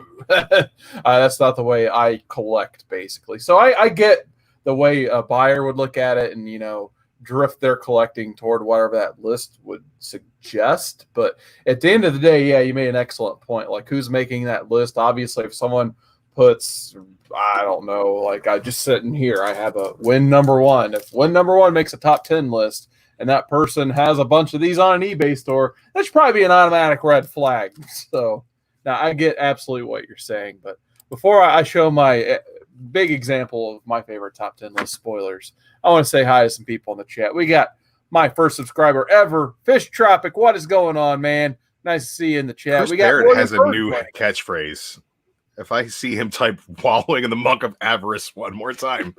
that's not the way I collect, basically. So I get the way a buyer would look at it, and you know, drift their collecting toward whatever that list would suggest. But at the end of the day, yeah, you made an excellent point. Like, who's making that list? Obviously, if someone puts, I don't know, like I just sitting here, I have a win number one. If win number one makes a top 10 list and that person has a bunch of these on an eBay store, that should probably be an automatic red flag. So now I get absolutely what you're saying. But before I show my big example of my favorite top 10 list spoilers, I want to say hi to some people in the chat. We got my first subscriber ever, Fish Tropic. What is going on, man? Nice to see you in the chat. Chris we got Barrett has a new catchphrase. If I see him type wallowing in the muck of avarice one more time,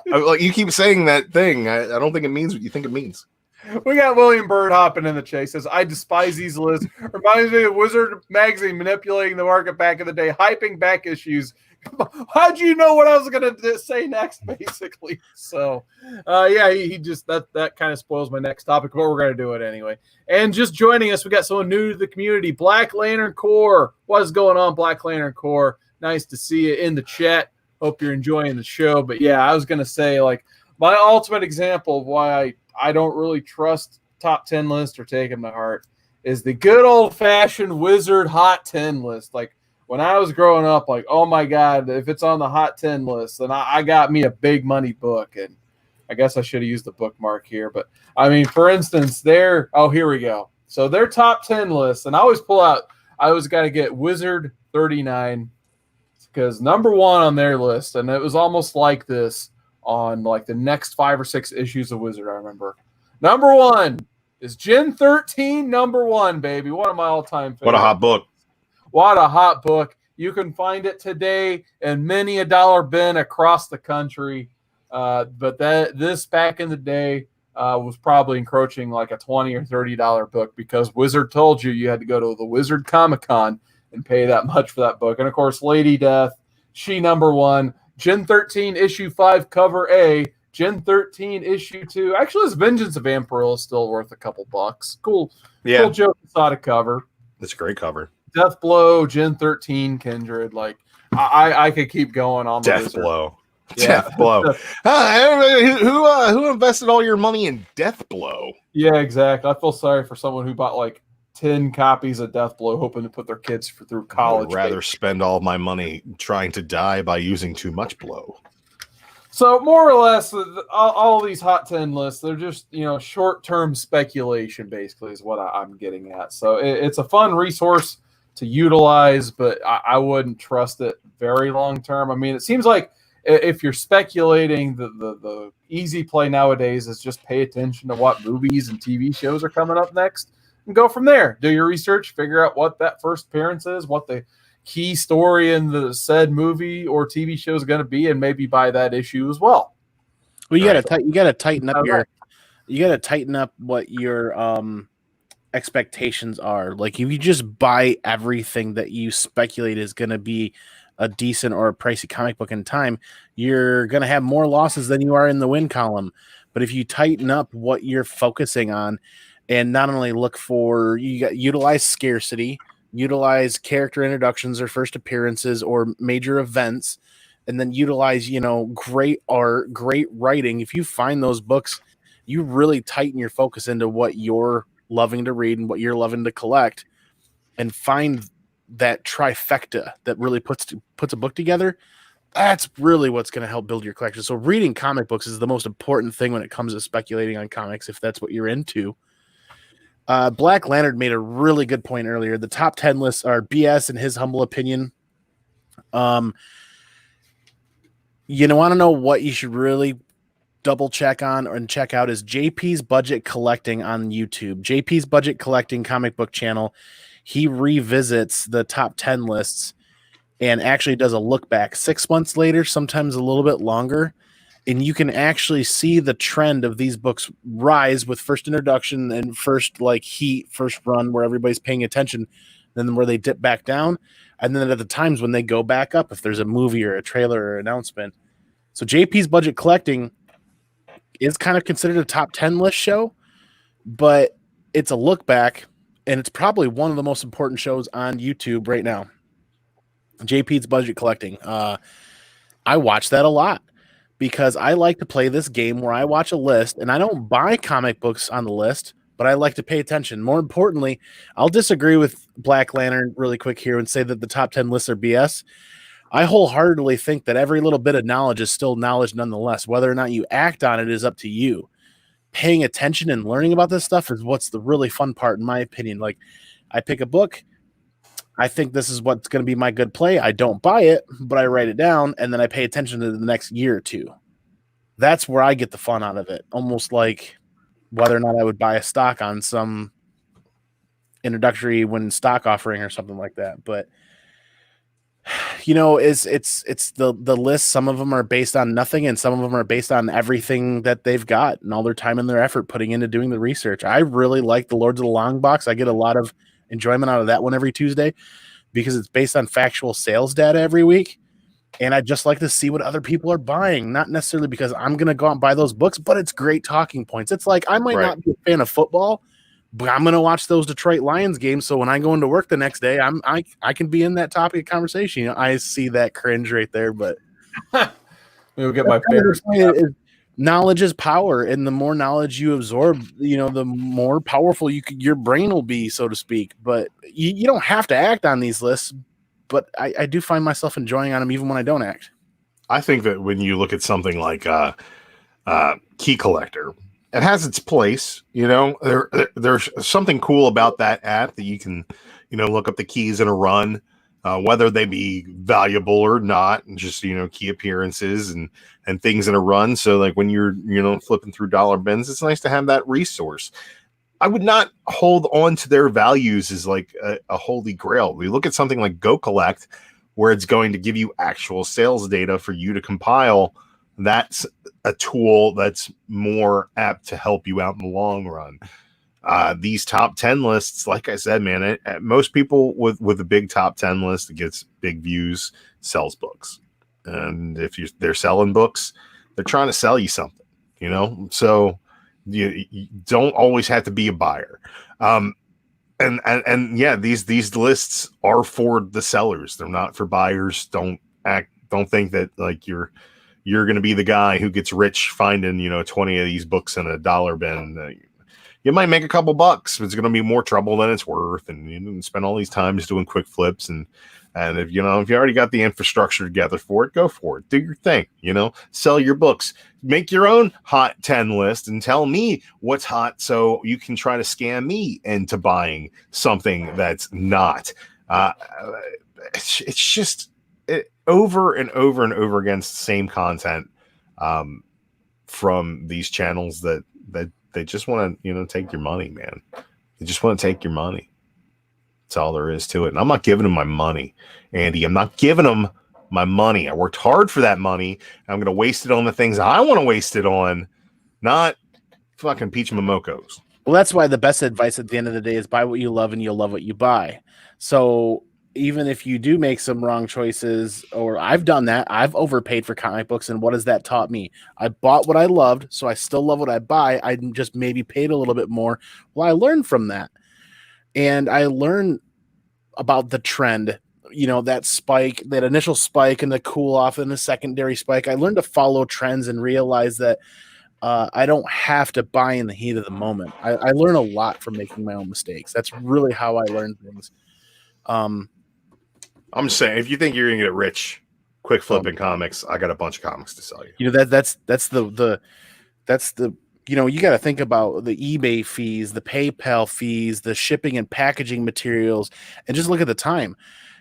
like you keep saying that thing, I don't think it means what you think it means. We got William Bird hopping in the chase. Says, I despise these lists. Reminds me of Wizard magazine manipulating the market back in the day, hyping back issues. How'd you know what I was going to say next, basically? So, yeah, he just, that kind of spoils my next topic, but we're going to do it anyway. And just joining us, we got someone new to the community, Black Lantern Corps. What is going on, Black Lantern Corps? Nice to see you in the chat. Hope you're enjoying the show. But yeah, I was going to say, like, my ultimate example of why I don't really trust top 10 lists or take them to heart is the good old fashioned Wizard Hot 10 list. Like when I was growing up, like, oh my God, if it's on the Hot 10 list, then I got me a big money book. And I guess I should have used the bookmark here. But I mean, for instance, here we go. So their top 10 list, and I always got to get Wizard 39 because number one on their list, and it was almost like this on like the next 5 or 6 issues of Wizard, I remember. Number one is Gen 13, number one, baby. One of my all-time favorites. What a hot book. What a hot book. You can find it today in many a dollar bin across the country. But this back in the day was probably encroaching like a $20 or $30 book because Wizard told you had to go to the Wizard Comic-Con and pay that much for that book. And, of course, Lady Death, she number one. Gen 13, issue 5, cover A. Gen 13, issue 2. Actually, this Vengeance of Vampirilla is still worth a couple bucks. Cool. Yeah. Cool Joe Quesada cover. It's a great cover. Death Blow, Gen 13, Kindred. Like, I could keep going on. Death Blow. Yeah. Death Blow. Who invested all your money in Death Blow? Yeah, exactly. I feel sorry for someone who bought like 10 copies of Death Blow, hoping to put their kids through college. I'd rather spend all my money trying to die by using too much blow. So more or less, all these Hot 10 lists, they're just, short-term speculation, basically, is what I'm getting at. So it's a fun resource to utilize, but I wouldn't trust it very long-term. I mean, it seems like if you're speculating, the easy play nowadays is just pay attention to what movies and TV shows are coming up next. And go from there. Do your research, figure out what that first appearance is, what the key story in the said movie or TV show is going to be, and maybe buy that issue as well. Well, you got to tighten up what your expectations are. Like if you just buy everything that you speculate is going to be a decent or a pricey comic book in time, you're going to have more losses than you are in the win column. But if you tighten up what you're focusing on, and not only look for utilize scarcity, utilize character introductions or first appearances or major events, and then utilize, great art, great writing. If you find those books, you really tighten your focus into what you're loving to read and what you're loving to collect, and find that trifecta that really puts a book together. That's really what's going to help build your collection. So reading comic books is the most important thing when it comes to speculating on comics, if that's what you're into. Black Lantern made a really good point earlier. The top 10 lists are BS in his humble opinion. You want to know what you should really double check on and check out is JP's Budget Collecting on YouTube. JP's Budget Collecting comic book channel. He revisits the top 10 lists and actually does a look back 6 months later, sometimes a little bit longer. And you can actually see the trend of these books rise with first introduction and first run where everybody's paying attention, then where they dip back down, and then at the times when they go back up if there's a movie or a trailer or announcement. So JP's Budget Collecting is kind of considered a top 10 list show, but it's a look back, and it's probably one of the most important shows on YouTube right now. JP's Budget Collecting. I watch that a lot, because I like to play this game where I watch a list and I don't buy comic books on the list, but I like to pay attention. More importantly, I'll disagree with Black Lantern really quick here and say that the top 10 lists are BS. I wholeheartedly think that every little bit of knowledge is still knowledge nonetheless. Whether or not you act on it is up to you. Paying attention and learning about this stuff is what's the really fun part, in my opinion. Like, I pick a book, I think this is what's going to be my good play. I don't buy it, but I write it down, and then I pay attention to the next year or two. That's where I get the fun out of it. Almost like whether or not I would buy a stock on some introductory when stock offering or something like that. But, it's the list. Some of them are based on nothing, and some of them are based on everything that they've got and all their time and their effort putting into doing the research. I really like the Lords of the Long Box. I get a lot of enjoyment out of that one every Tuesday because it's based on factual sales data every week. And I just like to see what other people are buying, not necessarily because I'm going to go out and buy those books, but it's great talking points. It's like, I might not be a fan of football, but I'm going to watch those Detroit Lions games. So when I go into work the next day, I can be in that topic of conversation. I see that cringe right there, but we'll get my Bears. Knowledge is power, and the more knowledge you absorb, the more powerful your brain will be, so to speak. But you don't have to act on these lists. But I do find myself enjoying on them even when I don't act. I think that when you look at something like Key Collector, it has its place. There's something cool about that app that you can, look up the keys in a run, whether they be valuable or not, and just key appearances and things in a run. So like when you're flipping through dollar bins, it's nice to have that resource. I would not hold on to their values as like a holy grail. We look at something like Go Collect, where it's going to give you actual sales data for you to compile. That's a tool that's more apt to help you out in the long run. These top 10 lists, like I said, man, most people with a big top 10 list that gets big views sells books. And if they're selling books, they're trying to sell you something, so you don't always have to be a buyer. And yeah, these lists are for the sellers. They're not for buyers. Don't think that like you're going to be the guy who gets rich finding, 20 of these books in a dollar bin. You might make a couple bucks, but it's going to be more trouble than it's worth. And you can spend all these times doing quick flips. And if you already got the infrastructure together for it, go for it. Do your thing, sell your books, make your own hot 10 list and tell me what's hot. So you can try to scam me into buying something that's not. It's just over and over and over again, same content from these channels that they just want to, take your money, man. They just want to take your money. That's all there is to it. And I'm not giving them my money, Andy. I'm not giving them my money. I worked hard for that money. I'm going to waste it on the things I want to waste it on, not fucking peach momokos. Well, that's why the best advice at the end of the day is buy what you love and you'll love what you buy. So even if you do make some wrong choices, or I've done that, I've overpaid for comic books. And what has that taught me? I bought what I loved, so I still love what I buy. I just maybe paid a little bit more. Well, I learned from that. And I learned about the trend, that spike, that initial spike and the cool off and the secondary spike. I learned to follow trends and realize that I don't have to buy in the heat of the moment. I learn a lot from making my own mistakes. That's really how I learn things. I'm just saying, if you think you're going to get rich, quick flipping comics, I got a bunch of comics to sell you. That's the you got to think about the eBay fees, the PayPal fees, the shipping and packaging materials, and just look at the time.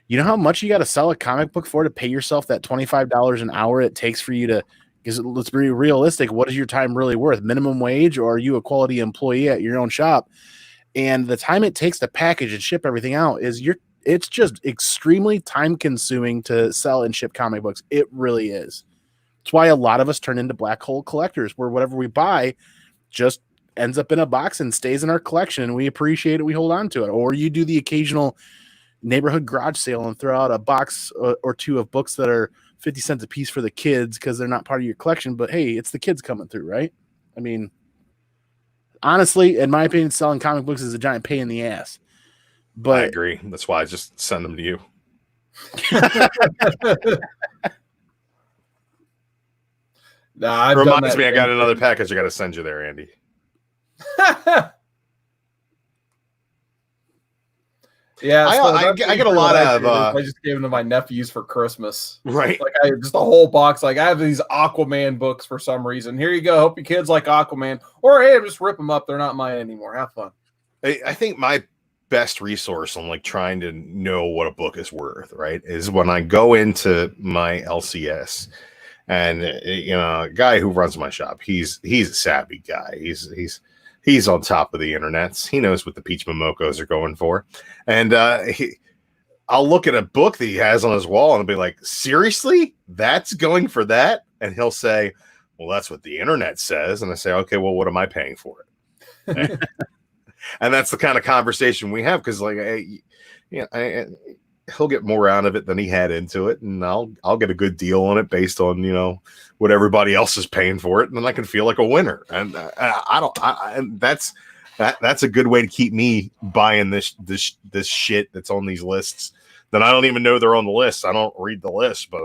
You know how much you got to sell a comic book for to pay yourself that $25 an hour it takes for you to, because let's be realistic, what is your time really worth? Minimum wage, or are you a quality employee at your own shop? And the time it takes to package and ship everything out it's just extremely time consuming to sell and ship comic books. It really is. It's why a lot of us turn into black hole collectors, where whatever we buy just ends up in a box and stays in our collection, and we appreciate it. We hold on to it. Or you do the occasional neighborhood garage sale and throw out a box or two of books that are 50 cents a piece for the kids because they're not part of your collection. But hey, it's the kids coming through, right? I mean, honestly, in my opinion, selling comic books is a giant pain in the ass. But I agree. That's why I just send them to you. Nah, reminds me, I got another package I got to send you there, Andy. Yeah, I get a lot of. I just gave them to my nephews for Christmas, right? Like just a whole box. Like I have these Aquaman books for some reason. Here you go. Hope your kids like Aquaman. Or hey, just rip them up. They're not mine anymore. Have fun. I think my best resource on like trying to know what a book is worth, right, is when I go into my LCS. And a guy who runs my shop, he's a savvy guy. He's on top of the internet. He knows what the peach momokos are going for. And I'll look at a book that he has on his wall and I'll be like, seriously? That's going for that? And he'll say, well, that's what the internet says. And I say, okay, well, what am I paying for it? And that's the kind of conversation we have, because like, he'll get more out of it than he had into it, and I'll get a good deal on it based on what everybody else is paying for it, and then I can feel like a winner. And that's a good way to keep me buying this shit that's on these lists. Then I don't even know they're on the list. I don't read the list, but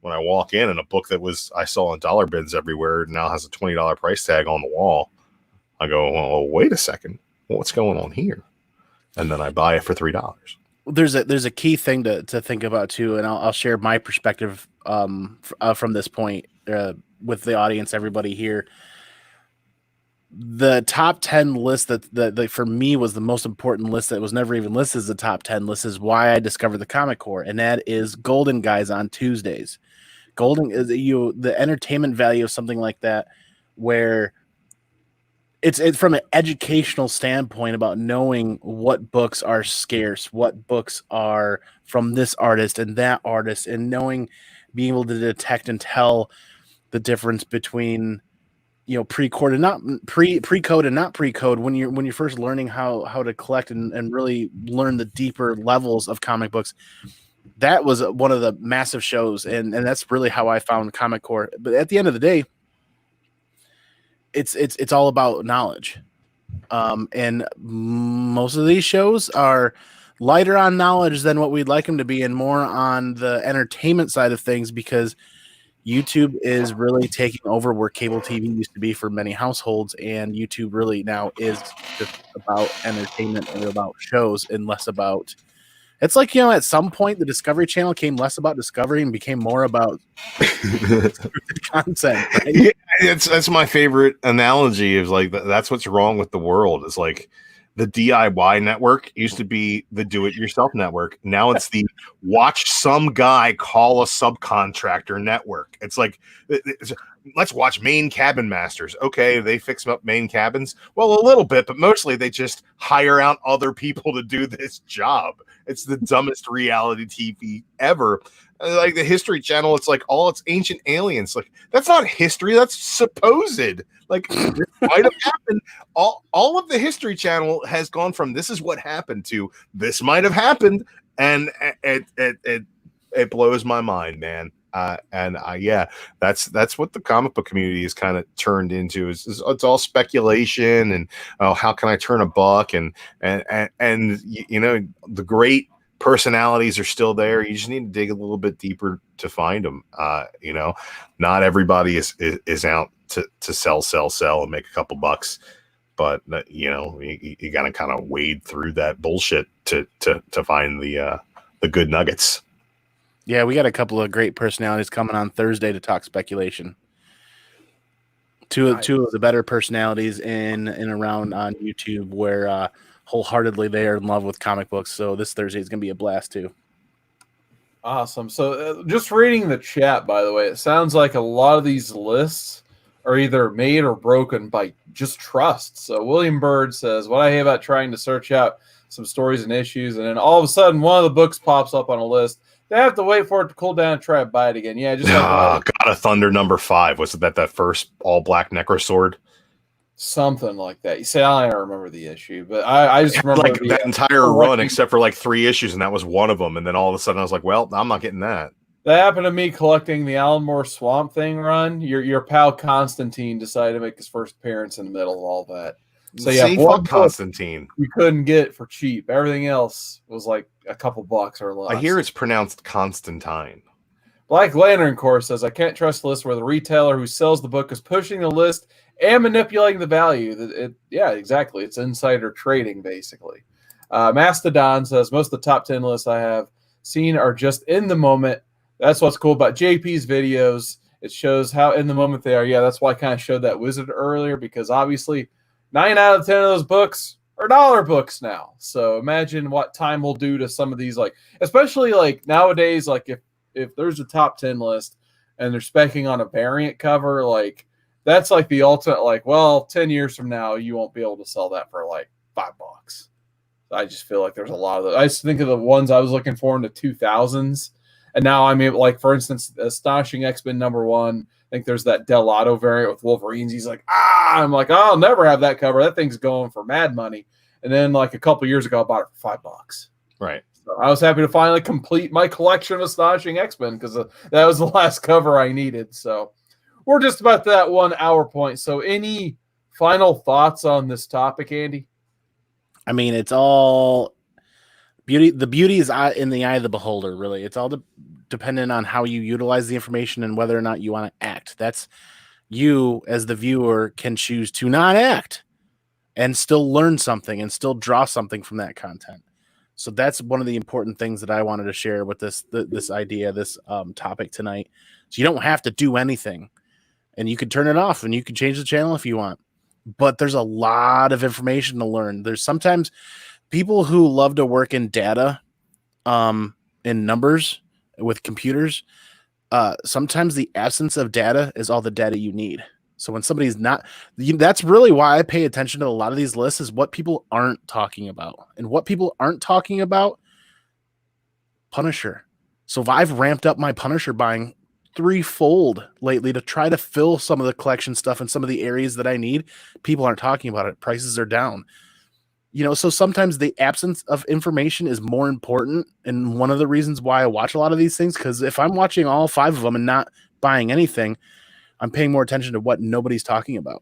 when I walk in and a book that I saw in dollar bins everywhere now has a $20 price tag on the wall, I go, well, wait a second. What's going on here? And then I buy it for $3. There's a key thing to think about too, and I'll share my perspective from this point with the audience, everybody here. The top 10 list that for me was the most important list that was never even listed as the top 10 list is why I discovered the Comic Core, and that is Golden Guys on Tuesdays. Golden is the entertainment value of something like that, where it's from an educational standpoint about knowing what books are scarce, what books are from this artist and that artist, and being able to detect and tell the difference between pre-code and not pre-code and not pre-code when you're first learning how to collect and really learn the deeper levels of comic books. That was one of the massive shows, and that's really how I found Comic Core. But at the end of the day, it's all about knowledge, and most of these shows are lighter on knowledge than what we'd like them to be, and more on the entertainment side of things, because YouTube is really taking over where cable TV used to be for many households, and YouTube really now is just about entertainment and about shows and less about. It's like, at some point the Discovery Channel came less about Discovery and became more about content. Right? Yeah, that's my favorite analogy. Is like that's what's wrong with the world. It's like the DIY network used to be the do-it-yourself network. Now it's the watch some guy call a subcontractor network. It's like, let's watch Maine Cabin Masters. Okay, they fix up Maine cabins. Well, a little bit, but mostly they just hire out other people to do this job. It's the dumbest reality TV ever. Like the History Channel, it's like it's ancient aliens. Like, that's not history, that's supposed. Like, this might have happened. All of the History Channel has gone from this is what happened to this might have happened, and it blows my mind, man. Yeah, that's what the comic book community is kind of turned into. Is it's all speculation and how can I turn a buck, and the great personalities are still there. You just need to dig a little bit deeper to find them. Not everybody is out to sell and make a couple bucks, but you got to kind of wade through that bullshit to find the good nuggets. Yeah, we got a couple of great personalities coming on Thursday to talk speculation. Two of the better personalities in and around on YouTube, where wholeheartedly they are in love with comic books. So this Thursday is going to be a blast too. Awesome. So just reading the chat, by the way, it sounds like a lot of these lists are either made or broken by just trust. So William Bird says, what I hate about trying to search out some stories and issues, and then all of a sudden one of the books pops up on a list. They have to wait for it to cool down and try to buy it again. Yeah, just God of Thunder #5. Was it that first all black necro sword? Something like that. You say I don't remember the issue, but I just remember like that entire run except for like 3 issues, and that was one of them. And then all of a sudden I was like, well, I'm not getting that. That happened to me collecting the Alan Moore Swamp Thing run. Your pal Constantine decided to make his first appearance in the middle of all that. So yeah, fuck Constantine. You couldn't get it for cheap. Everything else was like a couple bucks or less. I hear it's pronounced Constantine. Black Lantern Corps says, I can't trust the list where the retailer who sells the book is pushing the list and manipulating the value. Yeah, exactly. It's insider trading, basically. Mastodon says, most of the top 10 lists I have seen are just in the moment. That's what's cool about JP's videos. It shows how in the moment they are. Yeah, that's why I kind of showed that wizard earlier, because obviously 9 out of 10 of those books are dollar books now. So imagine what time will do to some of these, like, especially like nowadays, like if there's a top 10 list and they're specking on a variant cover, like that's like the ultimate, like, well, 10 years from now, you won't be able to sell that for like $5. I just feel like there's a lot of those. I just think of the ones I was looking for in the 2000s, and now I'm able, like, for instance, Astonishing X-Men #1. I think there's that Delato variant with Wolverines. He's like, I'm like, I'll never have that cover. That thing's going for mad money. And then, like, a couple years ago, I bought it for $5. Right. So I was happy to finally complete my collection of Astonishing X-Men because that was the last cover I needed. So we're just about that 1 hour point. So any final thoughts on this topic, Andy? I mean, it's all beauty. The beauty is in the eye of the beholder, really. It's all dependent on how you utilize the information and whether or not you want to act. That's you, as the viewer, can choose to not act and still learn something and still draw something from that content. So that's one of the important things that I wanted to share with this idea, this topic tonight. So you don't have to do anything, and you can turn it off and you can change the channel if you want. But there's a lot of information to learn. There's sometimes people who love to work in data, in numbers with computers. Sometimes the absence of data is all the data you need. So when somebody's not, that's really why I pay attention to a lot of these lists, is what people aren't talking about. And what people aren't talking about, Punisher. So if I've ramped up my Punisher buying threefold lately to try to fill some of the collection stuff in some of the areas that I need, people aren't talking about it. Prices are down. So sometimes the absence of information is more important. And one of the reasons why I watch a lot of these things, because if I'm watching all 5 of them and not buying anything, I'm paying more attention to what nobody's talking about.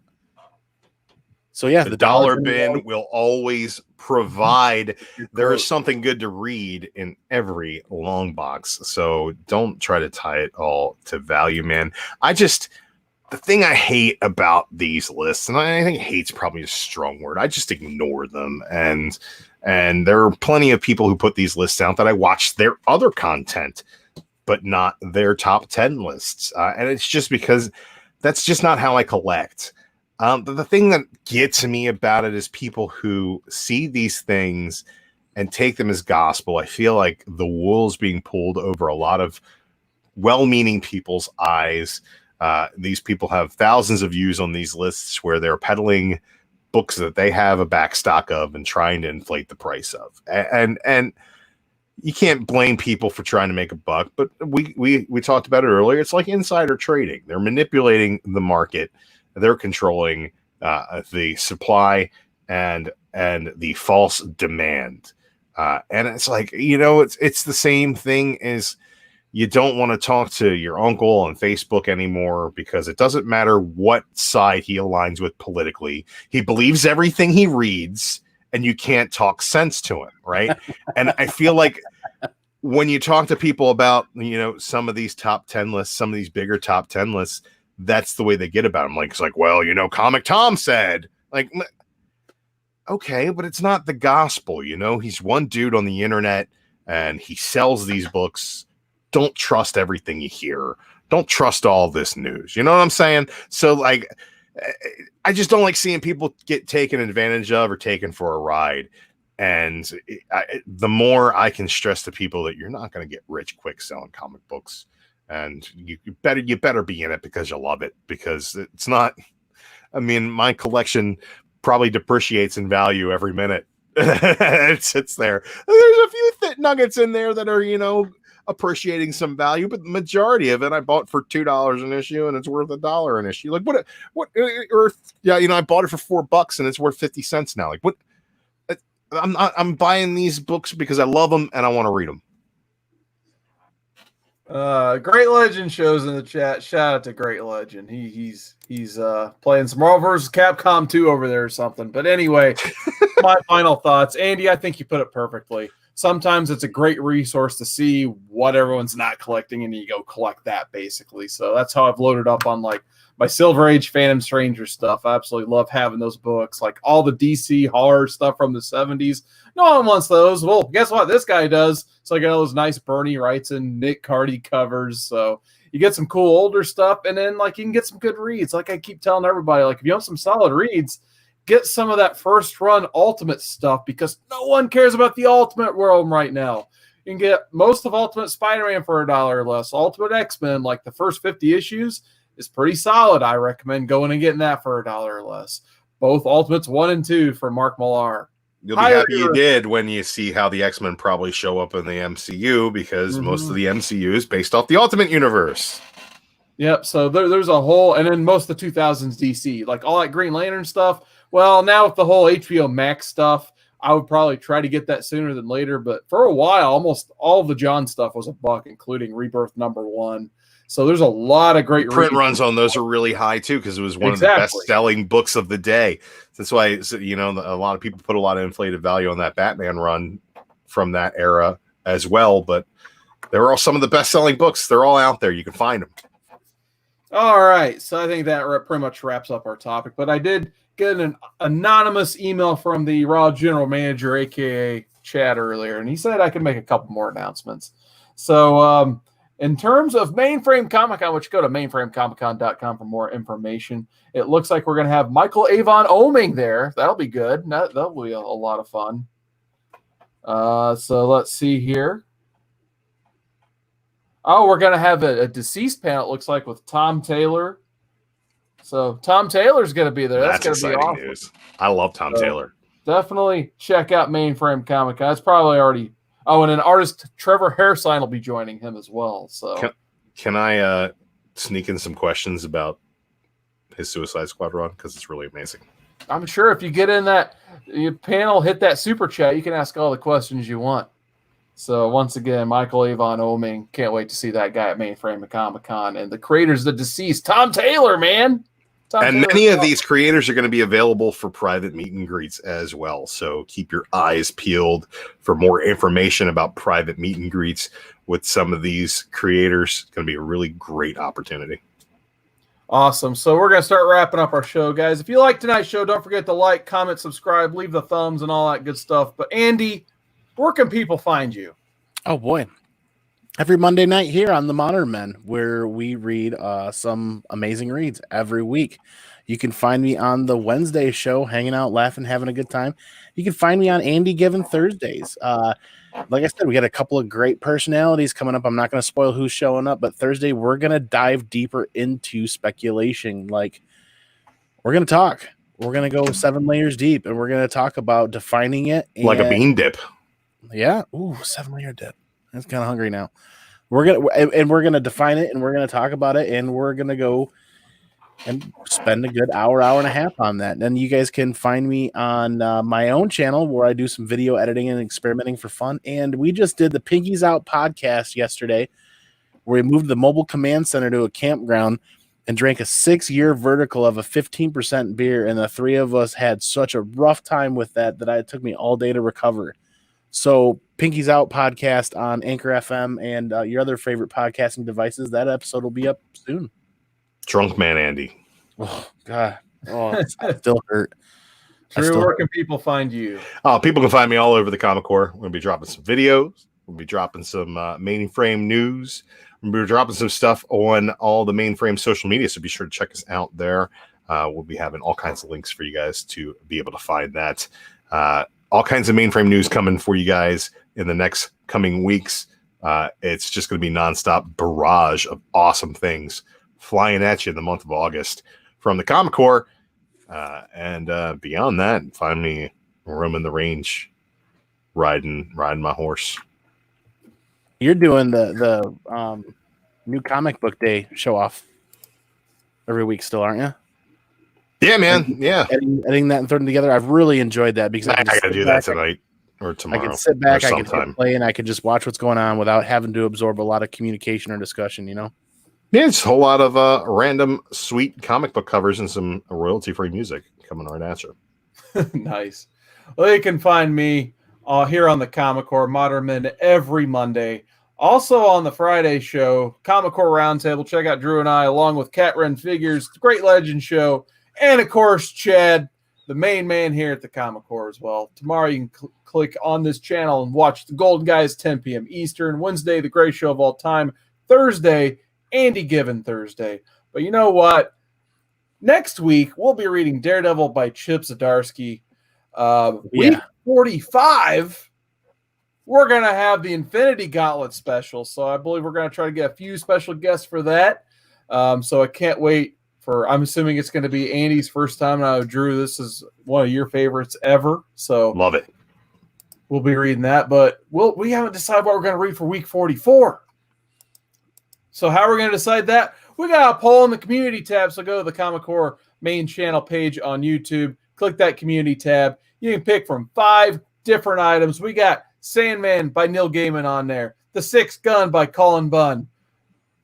So yeah, the dollar bin will always provide. There is something good to read in every long box. So don't try to tie it all to value, man. The thing I hate about these lists, and I think hate's probably a strong word, I just ignore them. And there are plenty of people who put these lists out that I watch their other content, but not their top 10 lists. And it's just because that's just not how I collect. The thing that gets me about it is people who see these things and take them as gospel. I feel like the wool's being pulled over a lot of well-meaning people's eyes. These people have thousands of views on these lists where they're peddling books that they have a backstock of and trying to inflate the price of. And you can't blame people for trying to make a buck, but we talked about it earlier. It's like insider trading. They're manipulating the market. They're controlling the supply and the false demand. And it's like, it's the same thing as you don't want to talk to your uncle on Facebook anymore because it doesn't matter what side he aligns with politically. He believes everything he reads, and you can't talk sense to him, right? And I feel like when you talk to people about, some of these top 10 lists, some of these bigger top 10 lists, that's the way they get about them. Like, it's like, well, Comic Tom said, like, okay, but it's not the gospel, he's one dude on the internet and he sells these books. Don't trust everything you hear. Don't trust all this news. You know what I'm saying? So, like, I just don't like seeing people get taken advantage of or taken for a ride. And the more I can stress to people that you're not going to get rich quick selling comic books, and you better be in it because you love it, because it's not. I mean, my collection probably depreciates in value every minute. It sits there. There's a few nuggets in there that are, appreciating some value, but the majority of it I bought for $2 an issue and it's worth $1 an issue. Like I bought it for $4 and it's worth 50 cents now. Like, what? I'm buying these books because I love them and I want to read them. Great Legend shows in the chat. Shout out to Great Legend. He's playing some Marvel vs. Capcom 2 over there or something. But anyway, my final thoughts. Andy, I think you put it perfectly. Sometimes it's a great resource to see what everyone's not collecting, and you go collect that, basically. So that's how I've loaded up on, like, my Silver Age Phantom Stranger stuff. I absolutely love having those books, like all the DC horror stuff from the 70s. No one wants those. Well, guess what? This guy does. So I got all those nice Bernie Wrightson, Nick Cardy covers. So you get some cool older stuff, and then, like, you can get some good reads. Like I keep telling everybody, like, if you want some solid reads, get some of that first run Ultimate stuff, because no one cares about the Ultimate world right now. You can get most of Ultimate Spider-Man for $1 or less. Ultimate X-Men, like the first 50 issues, is pretty solid. I recommend going and getting that for $1 or less. Both Ultimates 1 and 2 from Mark Millar. You'll be happy you did when you see how the X-Men probably show up in the MCU, because most of the MCU is based off the Ultimate Universe. Yep. So there's a whole, and then most of the 2000s DC, like all that Green Lantern stuff. Well, now with the whole HBO Max stuff, I would probably try to get that sooner than later. But for a while, almost all of the John stuff was $1, including Rebirth #1. So there's a lot of great print runs on those are really high too, because it was one of the best-selling books of the day. That's why, a lot of people put a lot of inflated value on that Batman run from that era as well. But they were all some of the best-selling books. They're all out there. You can find them. All right. So I think that pretty much wraps up our topic. But I did get an anonymous email from the Raw General Manager, a.k.a. Chad, earlier, and he said I could make a couple more announcements. So, in terms of Mainframe Comic-Con, which go to mainframecomiccon.com for more information, it looks like we're going to have Michael Avon Oming there. That'll be good. That'll be a lot of fun. So let's see here. Oh, we're going to have a deceased panel, it looks like, with Tom Taylor. So Tom Taylor's going to be there. That's going to be awesome. News. I love Tom Taylor. Definitely check out Mainframe Comic-Con. It's probably already... Oh, and an artist, Trevor Hairsign, will be joining him as well. So, can I sneak in some questions about his Suicide Squad run? Because it's really amazing. I'm sure if you get in that panel, hit that super chat, you can ask all the questions you want. So, once again, Michael Avon Oming, can't wait to see that guy at Mainframe Comic-Con. And the creators, the deceased, Tom Taylor, man. Many of these creators are going to be available for private meet and greets as well. So keep your eyes peeled for more information about private meet and greets with some of these creators. It's going to be a really great opportunity. Awesome. So we're going to start wrapping up our show, guys. If you like tonight's show, don't forget to like, comment, subscribe, leave the thumbs and all that good stuff. But Andy, where can people find you? Oh, boy. Every Monday night here on The Modern Men, where we read some amazing reads every week. You can find me on the Wednesday show, hanging out, laughing, having a good time. You can find me on Andy Given Thursdays. Like I said, we got a couple of great personalities coming up. I'm not going to spoil who's showing up, but Thursday we're going to dive deeper into speculation. Like, we're going to talk. We're going to go 7 layers deep, and we're going to talk about defining it. Like a bean dip. Yeah. Ooh, 7-layer dip. I'm kind of hungry now. We're gonna define it, and we're gonna talk about it, and we're gonna go and spend a good hour and a half on that. And you guys can find me on my own channel where I do some video editing and experimenting for fun. And we just did the Pinkies Out podcast yesterday, where we moved the mobile command center to a campground and drank a 6-year vertical of a 15% beer. And the 3 of us had such a rough time with that it took me all day to recover. So Pinkies Out podcast on Anchor FM and your other favorite podcasting devices. That episode will be up soon. DruManchu. Oh, God. Oh, I still hurt. Drew, where can people find you? People can find me all over the Comic Core. We're going to be dropping some videos. We'll be dropping some Mainframe news. We'll be dropping some stuff on all the Mainframe social media, so be sure to check us out there. We'll be having all kinds of links for you guys to be able to find that. All kinds of Mainframe news coming for you guys in the next coming weeks. It's just going to be nonstop barrage of awesome things flying at you in the month of August from the Comic Core. And beyond that, find me roaming the range, riding my horse. You're doing the new comic book day show off every week still, aren't you? Yeah, man. Yeah. Editing that and throwing it together. I've really enjoyed that because I got to do that tonight or tomorrow. I can sit back, I can play, and I can just watch what's going on without having to absorb a lot of communication or discussion, Yeah, it's a whole lot of random sweet comic book covers and some royalty-free music coming right at you. Nice. Well, you can find me here on the Comic Core Modern Men every Monday. Also on the Friday show, Comic Core Roundtable. Check out Drew and I along with Cat Ren Figures, Great Legend Show. And, of course, Chad, the main man here at the Comic Core as well. Tomorrow you can click on this channel and watch the Golden Guys 10 p.m. Eastern. Wednesday, the greatest show of all time. Thursday, Andy Given Thursday. But you know what? Next week, we'll be reading Daredevil by Chip Zdarsky. Week 45, we're going to have the Infinity Gauntlet special. So I believe we're going to try to get a few special guests for that. So I can't wait. I'm assuming it's going to be Andy's first time. Now, Drew, this is one of your favorites ever. So love it. we'll be reading that. But we haven't decided what we're going to read for week 44. So how are we going to decide that? We got a poll in the community tab. So go to the Comic Core main channel page on YouTube. Click that community tab. You can pick from 5 different items. We got Sandman by Neil Gaiman on there. The Sixth Gun by Colin Bunn.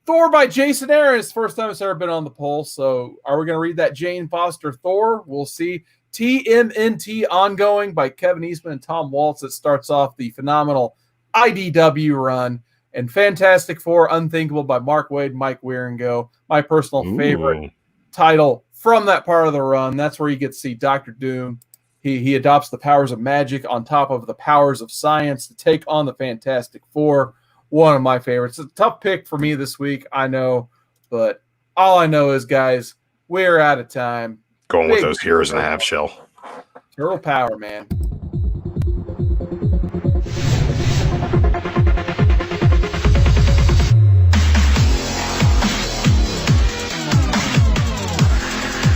Thor by Jason Aaron. It's the first time it's ever been on the poll. So are we going to read that Jane Foster Thor? We'll see. TMNT Ongoing by Kevin Eastman and Tom Waltz. It starts off the phenomenal IDW run. And Fantastic Four Unthinkable by Mark Waid, Mike Wieringo. My personal favorite title from that part of the run. That's where you get to see Dr. Doom. He adopts the powers of magic on top of the powers of science to take on the Fantastic Four. One of my favorites. It's a tough pick for me this week, I know. But all I know is, guys, we're out of time. Going with those heroes in a half shell. Turtle power, man.